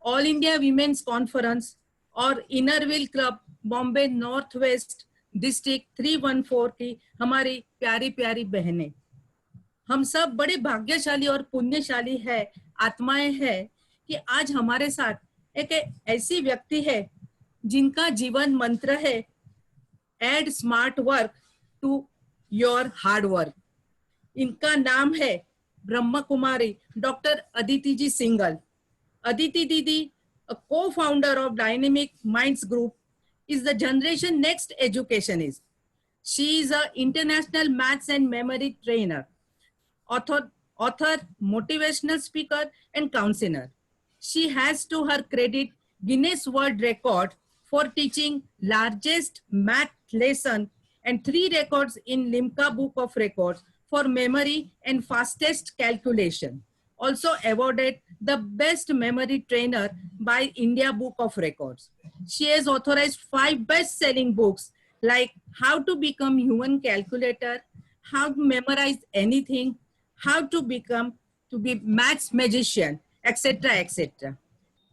All India women's conference और inner wheel club Bombay north west district 314 की हमारी प्यारी प्यारी बहनें, हम सब बड़े भाग्यशाली और पुण्यशाली है, आत्माएं है कि आज हमारे साथ एक ऐसी व्यक्ति है जिनका जीवन मंत्र है add smart work to your hard work. इनका नाम है ब्रह्म कुमारी डॉक्टर अदिति जी सिंगल। अदिति दीदी, a co-founder of Dynamic Minds Group, is the generation next educationist. She is an international maths and memory trainer, author, motivational speaker, and counselor. She has to her credit Guinness World Record for teaching largest math lesson and 3 records in Limca Book of Records for memory and fastest calculation. Also awarded the best memory trainer by India Book of Records. She has authorized 5 best-selling books like How to Become Human Calculator, How to Memorize Anything, How to be Maths Magician, etc., etc.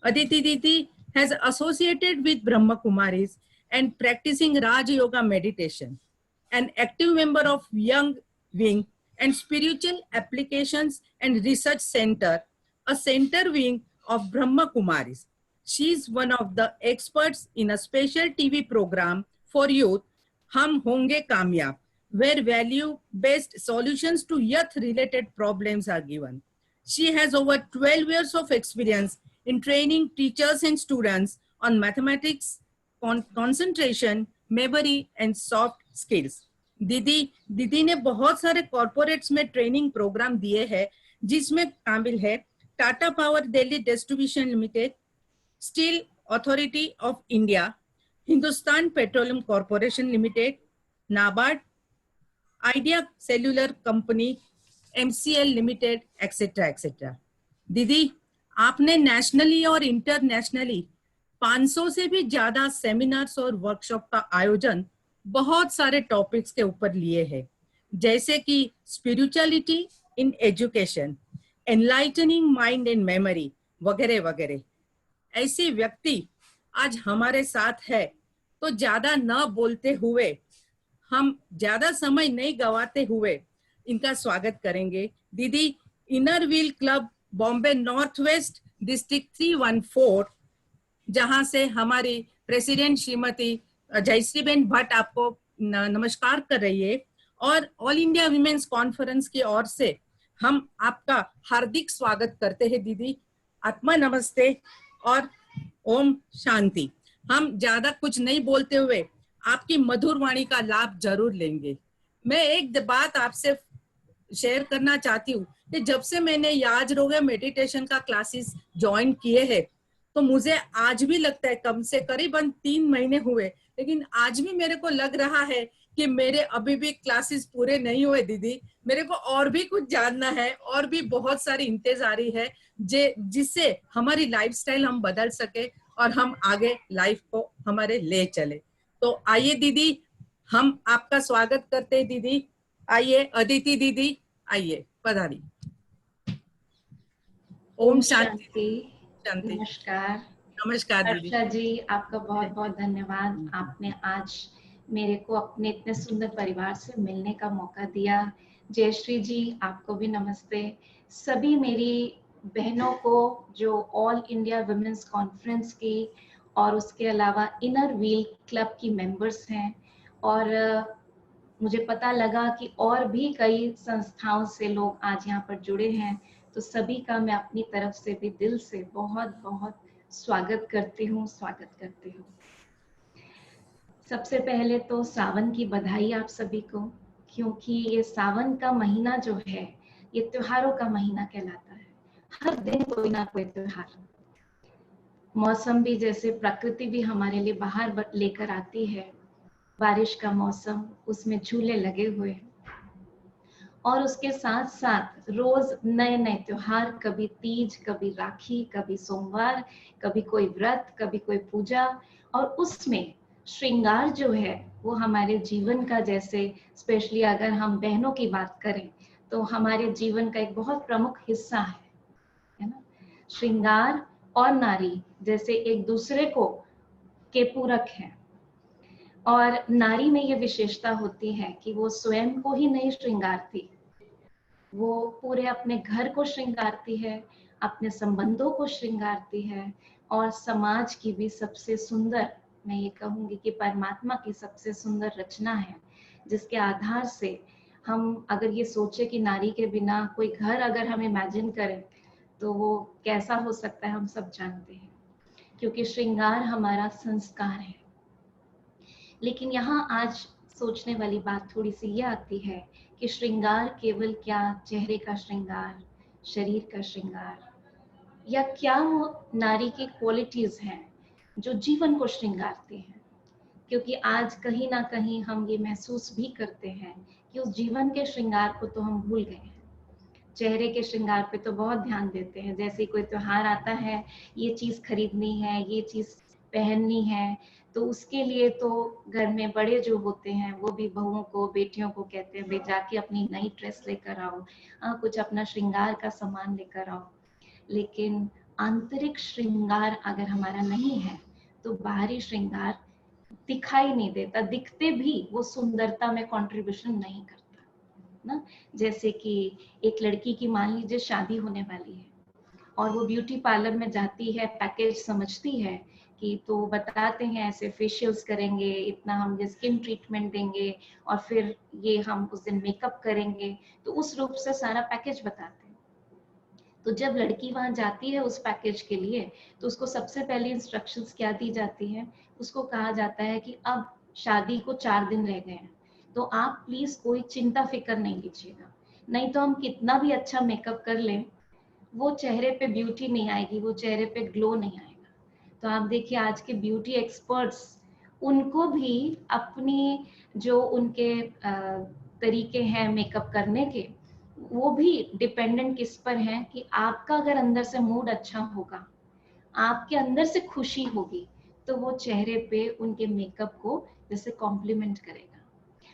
Aditi Didi has associated with Brahma Kumaris and practicing Raj Yoga meditation, an active member of Young Wing and Spiritual Applications and Research Center, a center wing of Brahma Kumaris. She is one of the experts in a special TV program for youth, Hum Honge Kamyab, where value-based solutions to youth-related problems are given. She has over 12 years of experience in training teachers and students on mathematics, concentration, memory, and soft skills. दीदी ने बहुत सारे corporates में training programme दिए हैं, जिसमें शामिल है Tata power Delhi distribution limited, steel authority of India, Hindustan petroleum corporation limited, NABARD, idea cellular company, MCL limited, etcetera etcetera. दीदी, आपने नेशनली और इंटरनेशनली 500 से भी ज्यादा सेमिनार्स और वर्कशॉप का आयोजन बहुत सारे टॉपिक्स के ऊपर लिए हैं, जैसे कि spirituality in education, enlightening mind and memory वगैरह वगैरह। ऐसी व्यक्ति आज हमारे साथ है, तो ज्यादा न बोलते हुए, हम ज्यादा समय नहीं गवाते हुए इनका स्वागत करेंगे। दीदी, inner wheel club Bombay north west district 314, जहां से हमारी प्रेसिडेंट श्रीमती जयश्रीबेन भट्ट आपको नमस्कार कर रही है, और ऑल इंडिया विमेन्स कॉन्फ्रेंस की ओर से हम आपका हार्दिक स्वागत करते हैं। दीदी, आत्मा नमस्ते और ओम शांति। हम ज्यादा कुछ नहीं बोलते हुए आपकी मधुर वाणी का लाभ जरूर लेंगे। मैं एक बात आपसे शेयर करना चाहती हूँ कि जब से मैंने याज रोग मेडिटेशन का क्लासेस ज्वाइन किए हैं, तो मुझे आज भी लगता है, कम से करीबन 3 महीने हुए, लेकिन आज भी मेरे को लग रहा है कि मेरे अभी भी क्लासेस पूरे नहीं हुए। दीदी, मेरे को और भी कुछ जानना है, और भी बहुत सारी इंतजारी है जिससे हमारी लाइफस्टाइल हम बदल सके और हम आगे लाइफ को हमारे ले चले। तो आइए दीदी, हम आपका स्वागत करते हैं। दीदी आइए, अदिति दीदी आइए, पधारी। ओम शांति। नमस्कार। नमस्कार दीदी। हर्षा जी, आपका बहुत बहुत धन्यवाद। आपने आज मेरे को अपने इतने सुंदर परिवार से मिलने का मौका दिया। जयश्री जी, आपको भी नमस्ते। सभी मेरी बहनों को जो ऑल इंडिया वुमेन्स कॉन्फ्रेंस की और उसके अलावा इनर व्हील क्लब की मेंबर्स हैं, और मुझे पता लगा कि और भी कई संस्थाओं से लोग आज यहाँ पर जुड़े हैं, तो सभी का मैं अपनी तरफ से भी दिल से बहुत बहुत स्वागत करती हूँ। सबसे पहले तो सावन की बधाई आप सभी को, क्योंकि ये सावन का महीना जो है, ये त्योहारों का महीना कहलाता है। हर दिन कोई ना कोई त्योहार, मौसम भी जैसे प्रकृति भी हमारे लिए बाहर लेकर आती है, बारिश का मौसम, उसमें झूले लगे हुए हैं, और उसके साथ साथ रोज नए नए त्योहार, कभी तीज, कभी राखी, कभी सोमवार, कभी कोई व्रत, कभी कोई पूजा, और उसमें श्रृंगार जो है वो हमारे जीवन का, जैसे स्पेशली अगर हम बहनों की बात करें तो हमारे जीवन का एक बहुत प्रमुख हिस्सा है ना। श्रृंगार और नारी जैसे एक दूसरे को के पूरक हैं। और नारी में ये विशेषता होती है कि वो स्वयं को ही नहीं श्रृंगारती, वो पूरे अपने घर को श्रृंगारती है, अपने संबंधों को श्रृंगारती है, और समाज की भी सबसे सुंदर, मैं ये कहूंगी कि परमात्मा की सबसे सुंदर रचना है, जिसके आधार से हम अगर ये सोचे कि नारी के बिना कोई घर अगर हम इमेजिन करें तो वो कैसा हो सकता है, हम सब जानते हैं, क्योंकि श्रृंगार हमारा संस्कार है। लेकिन यहाँ आज सोचने वाली बात थोड़ी सी ये आती है कि श्रृंगार केवल क्या चेहरे का श्रृंगार, शरीर का श्रृंगार, या क्या वो नारी की क्वालिटीज हैं जो जीवन को श्रृंगारती हैं। क्योंकि आज कहीं ना कहीं हम ये महसूस भी करते हैं कि उस जीवन के श्रृंगार को तो हम भूल गए हैं। चेहरे के श्रृंगार पे तो बहुत ध्यान देते हैं, जैसे कोई त्योहार आता है, ये चीज खरीदनी है, ये चीज पहननी है, तो उसके लिए तो घर में बड़े जो होते हैं वो भी बहुओं को, बेटियों को कहते हैं भाई जाके अपनी नई ड्रेस लेकर आओ, कुछ अपना श्रृंगार का सामान लेकर आओ। लेकिन आंतरिक श्रृंगार अगर हमारा नहीं है तो बाहरी श्रृंगार दिखाई नहीं देता, दिखते भी वो सुंदरता में कंट्रीब्यूशन नहीं करता ना। जैसे कि एक लड़की की मान लीजिए शादी होने वाली है और वो ब्यूटी पार्लर में जाती है, पैकेज समझती है कि तो बताते हैं ऐसे फेशियल्स करेंगे, इतना हम ये स्किन ट्रीटमेंट देंगे और फिर ये हम उस दिन मेकअप करेंगे, तो उस रूप से सारा पैकेज बताते हैं। तो जब लड़की वहां जाती है उस पैकेज के लिए तो उसको सबसे पहले इंस्ट्रक्शंस क्या दी जाती है, उसको कहा जाता है कि अब शादी को 4 दिन रह गए हैं, तो आप प्लीज कोई चिंता फिक्र नहीं लीजिएगा, नहीं तो हम कितना भी अच्छा मेकअप कर लें वो चेहरे पे ब्यूटी नहीं आएगी, वो चेहरे पे ग्लो नहीं आएगा। तो आप देखिए आज के ब्यूटी एक्सपर्ट्स, उनको भी अपनी जो उनके तरीके हैं मेकअप करने के, वो भी डिपेंडेंट किस पर हैं कि आपका अगर अंदर से मूड अच्छा होगा, आपके अंदर से खुशी होगी, तो वो चेहरे पे उनके मेकअप को जैसे कॉम्प्लीमेंट करेगा।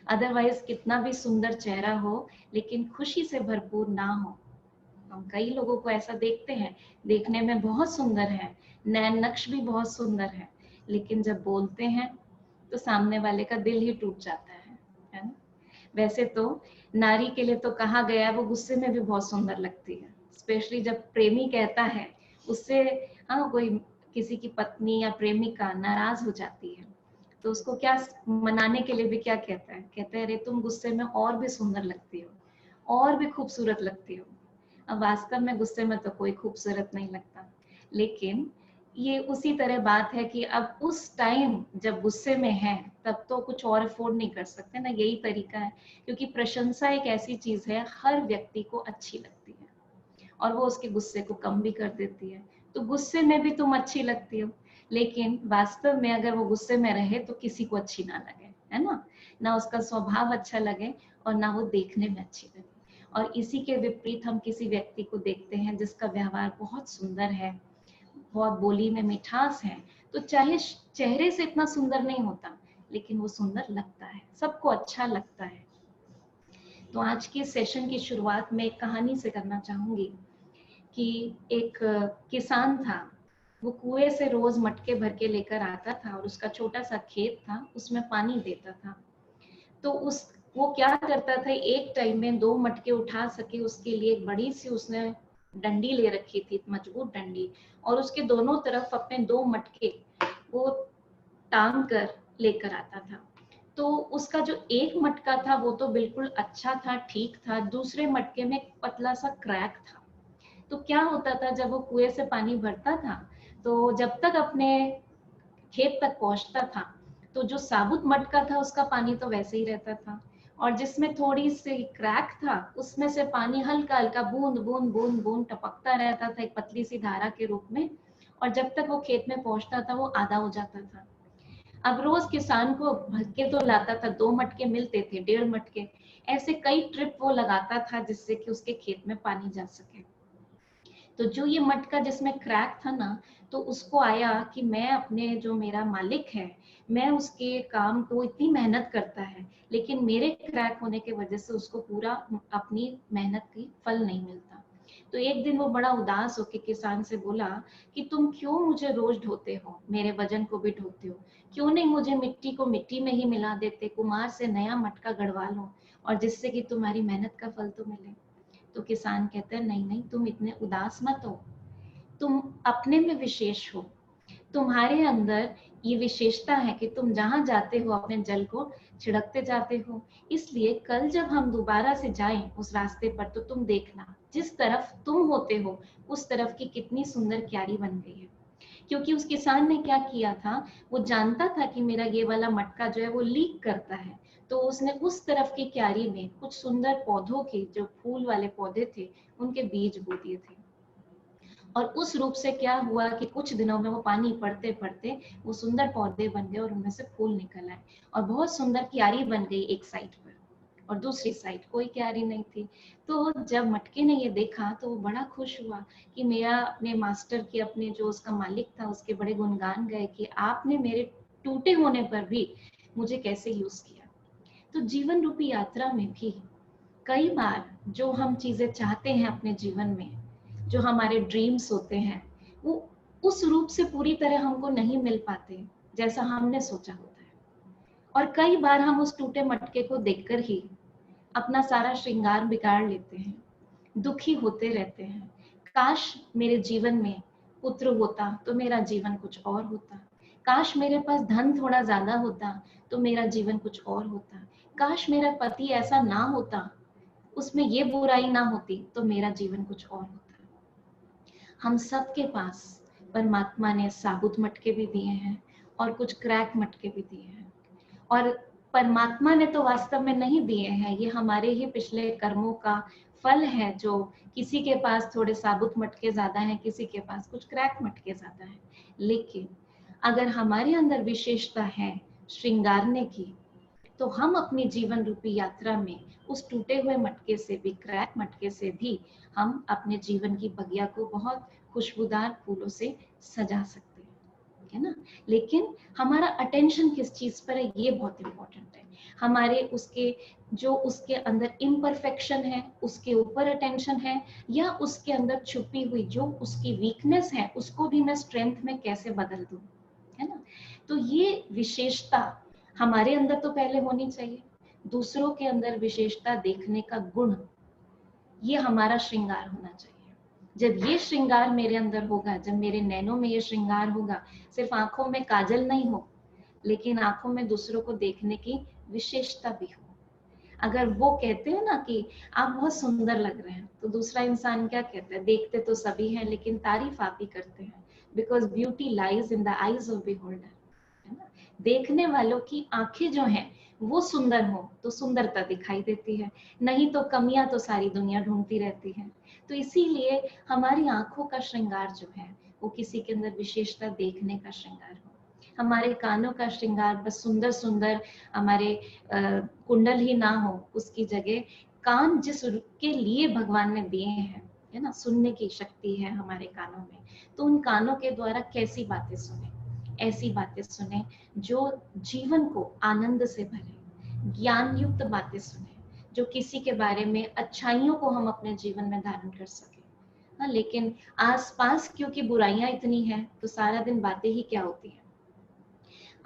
अदरवाइज कितना भी सुंदर चेहरा हो लेकिन खुशी से भरपूर ना हो, हम कई लोगों को ऐसा देखते हैं, देखने में बहुत सुंदर है, नैन नक्श भी बहुत सुंदर है, लेकिन जब बोलते हैं तो सामने वाले का दिल ही टूट जाता है ना। वैसे तो नारी के लिए तो कहा गया है वो गुस्से में भी बहुत सुंदर लगती है, स्पेशली जब प्रेमी कहता है उससे, कोई किसी की पत्नी या प्रेमिका नाराज हो जाती है तो उसको क्या मनाने के लिए भी क्या कहता है, कहता है अरे तुम गुस्से में और भी सुंदर लगती हो, और भी खूबसूरत लगती हो। अब वास्तव में गुस्से में तो कोई खूबसूरत नहीं लगता, लेकिन ये उसी तरह बात है कि अब उस टाइम जब गुस्से में है तब तो कुछ और अफोर्ड नहीं कर सकते ना, यही तरीका है। क्योंकि प्रशंसा एक ऐसी चीज है हर व्यक्ति को अच्छी लगती है और वो उसके गुस्से को कम भी कर देती है। तो गुस्से में भी तुम अच्छी लगती हो, लेकिन वास्तव में अगर वो गुस्से में रहे तो किसी को अच्छी ना लगे, है ना उसका स्वभाव अच्छा लगे और ना वो देखने में अच्छी लगे। और इसी के विपरीत हम किसी व्यक्ति को देखते हैं जिसका व्यवहार बहुत सुंदर है, बहुत बोली में मिठास है, तो चाहे चेहरे से इतना सुंदर नहीं होता लेकिन वो सुंदर लगता है, सबको अच्छा लगता है। तो आज के सेशन की शुरुआत में एक कहानी से करना चाहूंगी कि एक किसान था, वो कुएं से रोज मटके भर के लेकर आता था और उसका छोटा सा खेत था, उसमें पानी देता था। तो वो क्या करता था, एक टाइम में 2 मटके उठा सके उसके लिए एक बड़ी सी उसने डंडी ले रखी थी, मजबूत डंडी, और उसके दोनों तरफ अपने 2 मटके वो टांग कर लेकर आता था। तो उसका जो एक मटका था वो तो बिल्कुल अच्छा था, ठीक था, दूसरे मटके में एक पतला सा क्रैक था। तो क्या होता था, जब वो कुएं से पानी भरता था तो जब तक अपने खेत तक पहुंचता था तो जो साबुत मटका था उसका पानी तो वैसे ही रहता था, और जिसमें थोड़ी सी क्रैक था उसमें से पानी हल्का हल्का बूंद बूंद बूंद बूंद टपकता रहता था एक पतली सी धारा के रूप में, और जब तक वो खेत में पहुंचता था वो आधा हो जाता था। अब रोज किसान को भर के तो लाता था, 2 मटके मिलते थे, 1.5 मटके, ऐसे कई ट्रिप वो लगाता था जिससे कि उसके खेत में पानी जा सके। तो जो ये मटका जिसमें क्रैक था ना, तो उसको आया कि मैं अपने जो मेरा मालिक है, मैं उसके काम को इतनी मेहनत करता है लेकिन मेरे क्रैक होने की वजह से उसको पूरा अपनी मेहनत की फल नहीं मिलता। तो एक दिन वो बड़ा उदास होकर किसान से बोला कि तुम क्यों मुझे रोज ढोते हो, मेरे वजन को भी ढोते हो, क्यों नहीं मुझे मिट्टी को मिट्टी में ही मिला देते, कुम्हार से नया मटका गढ़वा लो और जिससे कि तुम्हारी मेहनत का फल तो मिले। तो किसान कहते हैं नहीं नहीं, तुम इतने उदास मत हो, तुम अपने में विशेष हो, तुम्हारे अंदर ये विशेषता है कि तुम जहां जाते हो अपने जल को छिड़कते जाते हो। इसलिए कल जब हम दोबारा से जाएं उस रास्ते पर तो तुम देखना जिस तरफ तुम होते हो उस तरफ की कितनी सुंदर क्यारी बन गई है। क्योंकि उस किसान ने क्या किया था, वो जानता था कि मेरा ये वाला मटका जो है वो लीक करता है, तो उसने उस तरफ की क्यारी में कुछ सुंदर पौधों के, जो फूल वाले पौधे थे, उनके बीज बो दिए थे। और उस रूप से क्या हुआ कि कुछ दिनों में वो पानी पड़ते पड़ते वो सुंदर पौधे बन गए और उनमें से फूल निकल आए और बहुत सुंदर क्यारी बन गई एक साइड पर, और दूसरी साइड कोई क्यारी नहीं थी। तो जब मटके ने ये देखा तो वो बड़ा खुश हुआ कि मेरा, अपने मास्टर के, अपने जो उसका मालिक था उसके बड़े गुणगान गए कि आपने मेरे टूटे होने पर भी मुझे कैसे यूज किया। तो जीवन रूपी यात्रा में भी कई बार जो हम चीजें चाहते हैं अपने जीवन में, जो हमारे ड्रीम्स होते हैं, वो उस रूप से पूरी तरह हमको नहीं मिल पाते जैसा हमने सोचा होता है। और कई बार हम उस टूटे मटके को देखकर ही अपना सारा श्रृंगार बिगाड़ लेते हैं, दुखी होते रहते हैं। काश मेरे जीवन में पुत्र होता तो मेरा जीवन कुछ और होता, काश मेरे पास धन थोड़ा ज्यादा होता तो मेरा जीवन कुछ और होता, काश मेरा पति ऐसा ना होता, उसमें ये बुराई ना होती तो मेरा जीवन कुछ और होता। हम सबके पास परमात्मा ने साबुत मटके भी दिए हैं और कुछ क्रैक मटके भी दिए हैं, और परमात्मा ने तो वास्तव में नहीं दिए हैं, ये हमारे ही पिछले कर्मों का फल है, जो किसी के पास थोड़े साबुत मटके ज्यादा हैं, किसी के पास कुछ क्रैक मटके ज्यादा हैं। लेकिन अगर हमारे अंदर विशेषता है श्रृंगारने की, तो हम अपनी जीवन रूपी यात्रा में उस टूटे हुए मटके से भी, क्रैक मटके से भी, हम अपने जीवन की बगिया को बहुत खुशबूदार फूलों से सजा सकते हैं, है ना। लेकिन हमारा अटेंशन किस चीज पर है, ये बहुत इंपॉर्टेंट है। हमारे उसके, जो उसके अंदर इम्परफेक्शन है उसके ऊपर अटेंशन है, या उसके अंदर छुपी हुई जो उसकी वीकनेस है उसको भी मैं स्ट्रेंथ में कैसे बदल दूं, है ना। तो ये विशेषता हमारे अंदर तो पहले होनी चाहिए, दूसरों के अंदर विशेषता देखने का गुण, ये हमारा श्रृंगार होना चाहिए। जब ये श्रृंगार मेरे अंदर होगा, जब मेरे नैनों में ये श्रृंगार होगा, सिर्फ आंखों में काजल नहीं हो, लेकिन आंखों में दूसरों को देखने की विशेषता भी हो। अगर वो कहते हैं ना कि आप बहुत सुंदर लग रहे हैं, तो दूसरा इंसान क्या कहता है, देखते तो सभी हैं लेकिन तारीफ आप ही करते हैं, because beauty lies in the eyes of beholder, है ना। देखने वालों की आंखें जो हैं वो सुंदर हो तो सुंदरता दिखाई देती है, नहीं तो कमियां तो सारी दुनिया ढूंढती रहती है। तो इसीलिए हमारी आंखों का श्रृंगार जो है वो किसी के अंदर विशेषता देखने का श्रृंगार हो। हमारे कानों का श्रृंगार बस सुंदर सुंदर हमारे कुंडल ही ना हो, उसकी जगह कान जिस के लिए भगवान ने दिए हैं, है ना, सुनने की शक्ति है हमारे कानों में, तो उन कानों के द्वारा कैसी बातें सुने, ऐसी बातें सुने जो जीवन को आनंद से भरे, ज्ञान युक्त बातें सुने, जो किसी के बारे में अच्छाइयों को हम अपने जीवन में धारण कर सके। हाँ, लेकिन आसपास क्योंकि बुराइयां इतनी हैं तो सारा दिन बातें ही क्या होती हैं।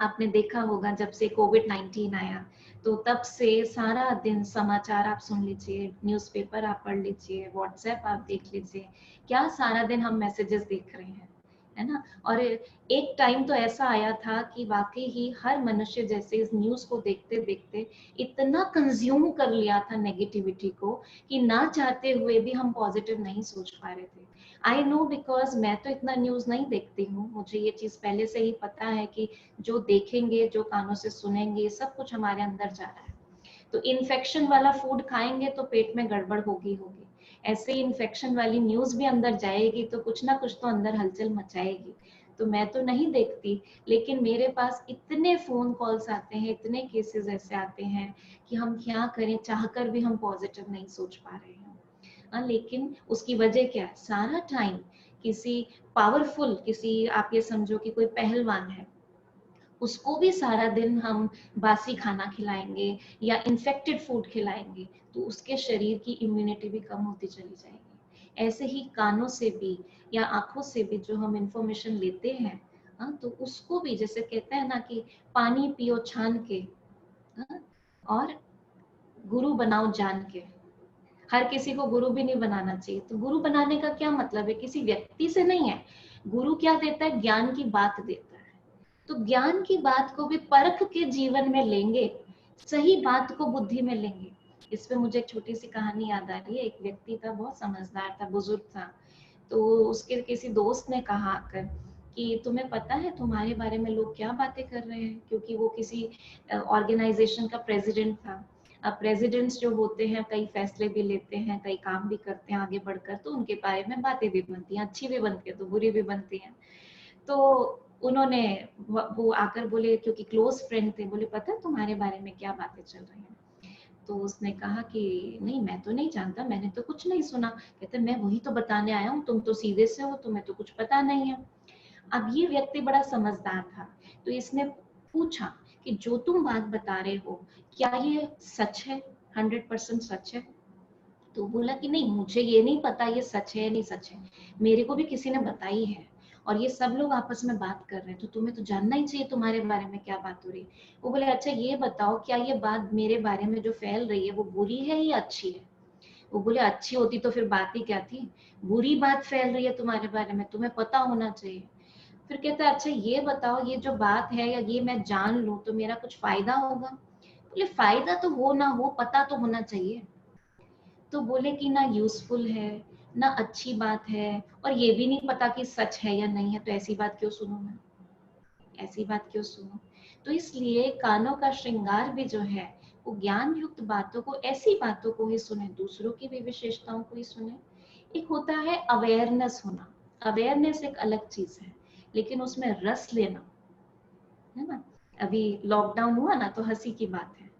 आपने देखा होगा जब से कोविड-19 आया तो तब से सारा दिन समाचार आप सुन लीजिए, न्यूज़पेपर आप पढ़ लीजिए, व्हाट्सएप आप देख लीजिए, क्या सारा दिन हम मैसेजेस देख रहे हैं, है ना। और एक टाइम तो ऐसा आया था कि वाकई ही हर मनुष्य जैसे इस न्यूज़ को देखते देखते इतना कंज्यूम कर लिया था नेगेटिविटी को कि ना चाहते हुए भी हम पॉजिटिव नहीं सोच पा रहे थे। आई नो, बिकॉज मैं तो इतना न्यूज़ नहीं देखती हूँ, मुझे ये चीज़ पहले से ही पता है कि जो देखेंगे, जो कानों से सुनेंगे, सब कुछ हमारे अंदर जा रहा है। तो इन्फेक्शन वाला फूड खाएंगे तो पेट में गड़बड़ होगी होगी, ऐसे ही इन्फेक्शन वाली न्यूज़ भी अंदर जाएगी तो कुछ ना कुछ तो अंदर हलचल मचाएगी। तो मैं तो नहीं देखती, लेकिन मेरे पास इतने फोन कॉल्स आते हैं, इतने केसेस ऐसे आते हैं कि हम क्या करें, चाहकर भी हम पॉजिटिव नहीं सोच पा रहे हैं। लेकिन उसकी वजह क्या है, सारा टाइम किसी पावरफुल, किसी आप ये समझो कि कोई पहलवान है, उसको भी सारा दिन हम बासी खाना खिलाएंगे या इन्फेक्टेड फूड खिलाएंगे तो उसके शरीर की इम्यूनिटी भी कम होती चली जाएगी। ऐसे ही कानों से भी या आंखों से भी जो हम इंफॉर्मेशन लेते हैं, तो उसको भी जैसे कहते हैं ना कि पानी पियो छान के, और गुरु बनाओ जान के। हर किसी को गुरु भी नहीं बनाना चाहिए। तो गुरु बनाने का क्या मतलब है, किसी व्यक्ति से नहीं है। गुरु क्या देता है, ज्ञान की बात देता है। तो ज्ञान की बात को भी परख के जीवन में लेंगे, सही बात को बुद्धि में लेंगे। इस पे मुझे एक छोटी सी कहानी याद आ रही है। एक व्यक्ति था, बहुत समझदार था, बुजुर्ग था। तो उसके किसी दोस्त ने कहा आकर कि तुम्हें पता है तुम्हारे बारे में लोग क्या बातें कर रहे हैं, क्योंकि वो किसी ऑर्गेनाइजेशन का प्रेसिडेंट था। अब प्रेसिडेंट्स जो होते हैं कई फैसले भी लेते हैं, कई काम भी करते हैं आगे बढ़कर, तो उनके बारे में बातें भी बनती हैं, अच्छी भी बनती है तो बुरी भी बनती हैं। तो उन्होंने वो आकर बोले, क्योंकि क्लोज फ्रेंड थे, बोले पता है तुम्हारे बारे में क्या बातें चल रही हैं। तो उसने कहा कि नहीं मैं तो नहीं जानता, मैंने तो कुछ नहीं सुना। कहते मैं वही तो बताने आया हूँ, तुम तो सीधे से हो, तुम्हें तो कुछ पता नहीं है। अब ये व्यक्ति बड़ा समझदार था, तो इसने पूछा कि जो तुम बात बता रहे हो क्या ये सच है, 100% सच है। तो बोला कि नहीं मुझे ये नहीं पता ये सच है या नहीं सच है, मेरे को भी किसी ने बताई है और ये सब लोग आपस में बात कर रहे हैं, तो तुम्हें तो जानना ही चाहिए तुम्हारे बारे में क्या बात हो रही है। वो बोले अच्छा ये बताओ क्या ये बात मेरे बारे में जो फैल रही है वो बुरी है या अच्छी है। वो बोले अच्छी होती तो फिर बात ही क्या थी, बुरी बात फैल रही है तुम्हारे बारे में, तुम्हें पता होना चाहिए। फिर कहता है अच्छा ये बताओ ये जो बात है या ये मैं जान लूं तो मेरा कुछ फायदा होगा। बोले फायदा तो हो ना हो पता तो होना चाहिए। तो बोले कि ना यूजफुल है ना अच्छी बात है, और ये भी नहीं पता कि सच है या नहीं है, तो ऐसी बात क्यों सुनूं मैं, ऐसी बात क्यों सुनूं। तो इसलिए कानों का श्रृंगार भी जो है वो ज्ञान युक्त बातों को, ऐसी बातों को ही सुने, दूसरों की भी विशेषताओं को ही सुने। एक होता है अवेयरनेस होना, अवेयरनेस एक अलग चीज है, लेकिन उसमें रस लेना, है ना। अभी लॉकडाउन हुआ ना तो हंसी की बात है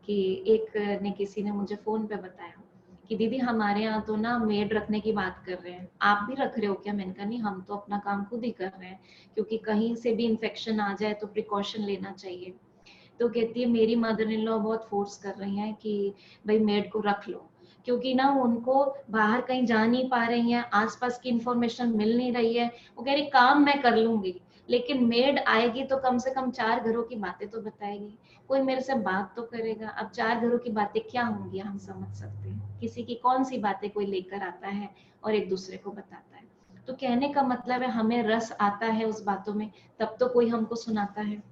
कि एक ने किसी ने मुझे फोन पे बताया कि दीदी हमारे यहाँ तो ना मेड रखने की बात कर रहे हैं, आप भी रख रहे हो क्या। मैंने कहा नहीं हम तो अपना काम खुद ही कर रहे हैं, क्योंकि कहीं से भी इन्फेक्शन आ जाए तो प्रिकॉशन लेना चाहिए। तो कहती है मेरी मदर इन लॉ बहुत फोर्स कर रही हैं कि भाई मेड को रख लो, क्योंकि ना उनको बाहर कहीं जा नहीं पा रही हैं, आसपास की इंफॉर्मेशन मिल नहीं रही है। वो कह रही काम मैं कर लूंगी लेकिन मेड आएगी तो कम से कम 4 घरों की बातें तो बताएगी, कोई मेरे से बात तो करेगा। अब 4 घरों की बातें क्या होंगी हम समझ सकते हैं, किसी की कौन सी बातें कोई लेकर आता है और एक दूसरे को बताता है। तो कहने का मतलब है हमें रस आता है उस बातों में, तब तो कोई हमको सुनाता है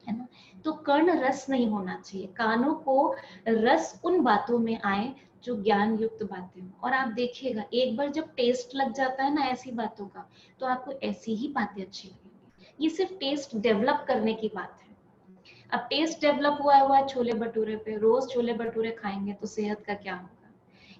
ना। तो कर्ण रस नहीं होना चाहिए, कानों को रस उन बातों में आए जो ज्ञान युक्त बातें हो। और आप देखिएगा एक बार जब टेस्ट लग जाता है ना ऐसी बातों का, तो आपको ऐसी ही बातें अच्छी लगेंगी। ये सिर्फ टेस्ट डेवलप करने की बात है। अब टेस्ट डेवलप हुआ है छोले भटूरे पे, रोज छोले भटूरे खाएंगे तो सेहत का क्या होगा।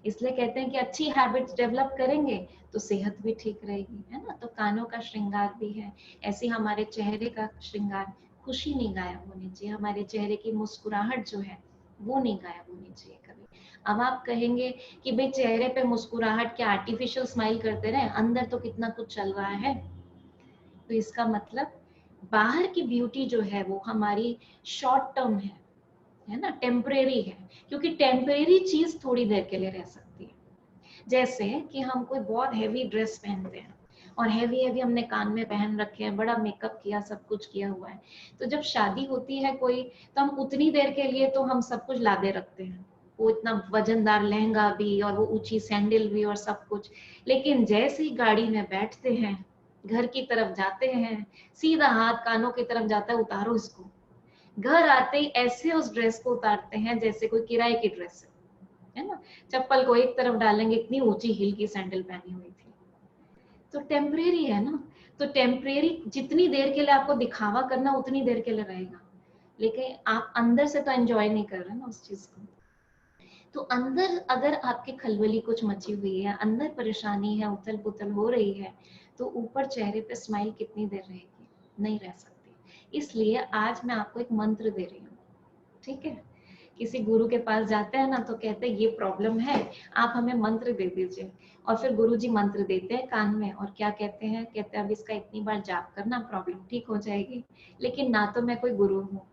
इसलिए कहते हैं कि अच्छी हैबिट्स डेवलप करेंगे तो सेहत भी ठीक रहेगी, है ना। तो कानों का श्रृंगार भी है, ऐसे हमारे चेहरे का श्रृंगार, खुशी नहीं गायब होनी चाहिए, हमारे चेहरे की मुस्कुराहट जो है वो नहीं गायब होनी चाहिए कभी। अब आप कहेंगे कि भाई चेहरे पे मुस्कुराहट क्या आर्टिफिशियल स्माइल करते रहे, अंदर तो कितना कुछ चल रहा है। तो इसका मतलब बाहर की ब्यूटी जो है वो हमारी शॉर्ट टर्म है ना, टेम्परेरी है, क्योंकि टेम्परेरी चीज थोड़ी देर के लिए रह सकती है। जैसे कि हम कोई बहुत हैवी ड्रेस पहनते हैं और हैवी हैवी हमने कान में पहन रखे हैं, बड़ा मेकअप किया, सब कुछ किया हुआ है, तो जब शादी होती है कोई, तो हम उतनी देर के लिए तो हम सब कुछ लादे रखते हैं, वो इतना वजनदार लहंगा भी और वो ऊंची सैंडल भी और सब कुछ। लेकिन जैसे ही गाड़ी में बैठते हैं, घर की तरफ जाते हैं, सीधा हाथ कानों की तरफ जाता है, उतारो इसको। घर आते ही ऐसे उस ड्रेस को उतारते हैं जैसे कोई किराए की ड्रेस है ना। चप्पल को एक तरफ डालेंगे, इतनी ऊंची हील की सैंडल पहनी हुई थी। तो टेम्परेरी है ना। तो टेम्परेरी जितनी देर के लिए आपको दिखावा करना उतनी देर के लिए रहेगा, लेकिन आप अंदर से तो एंजॉय नहीं कर रहे ना उस चीज को। तो अंदर अगर आपके खलबली कुछ मची हुई है, अंदर परेशानी है, उथल पुथल हो रही है, तो ऊपर चेहरे पे स्माइल कितनी देर रहेगी, नहीं रह सकती। इसलिए आज मैं आपको एक मंत्र दे रही हूँ, ठीक है। किसी गुरु के पास जाते हैं ना तो कहते हैं ये प्रॉब्लम है, आप हमें मंत्र दे दीजिए। और फिर गुरु जी मंत्र देते हैं कान में और क्या कहते हैं, कहते हैं अब इसका इतनी बार जाप करना, प्रॉब्लम ठीक हो जाएगी। लेकिन ना तो मैं कोई गुरु हूँ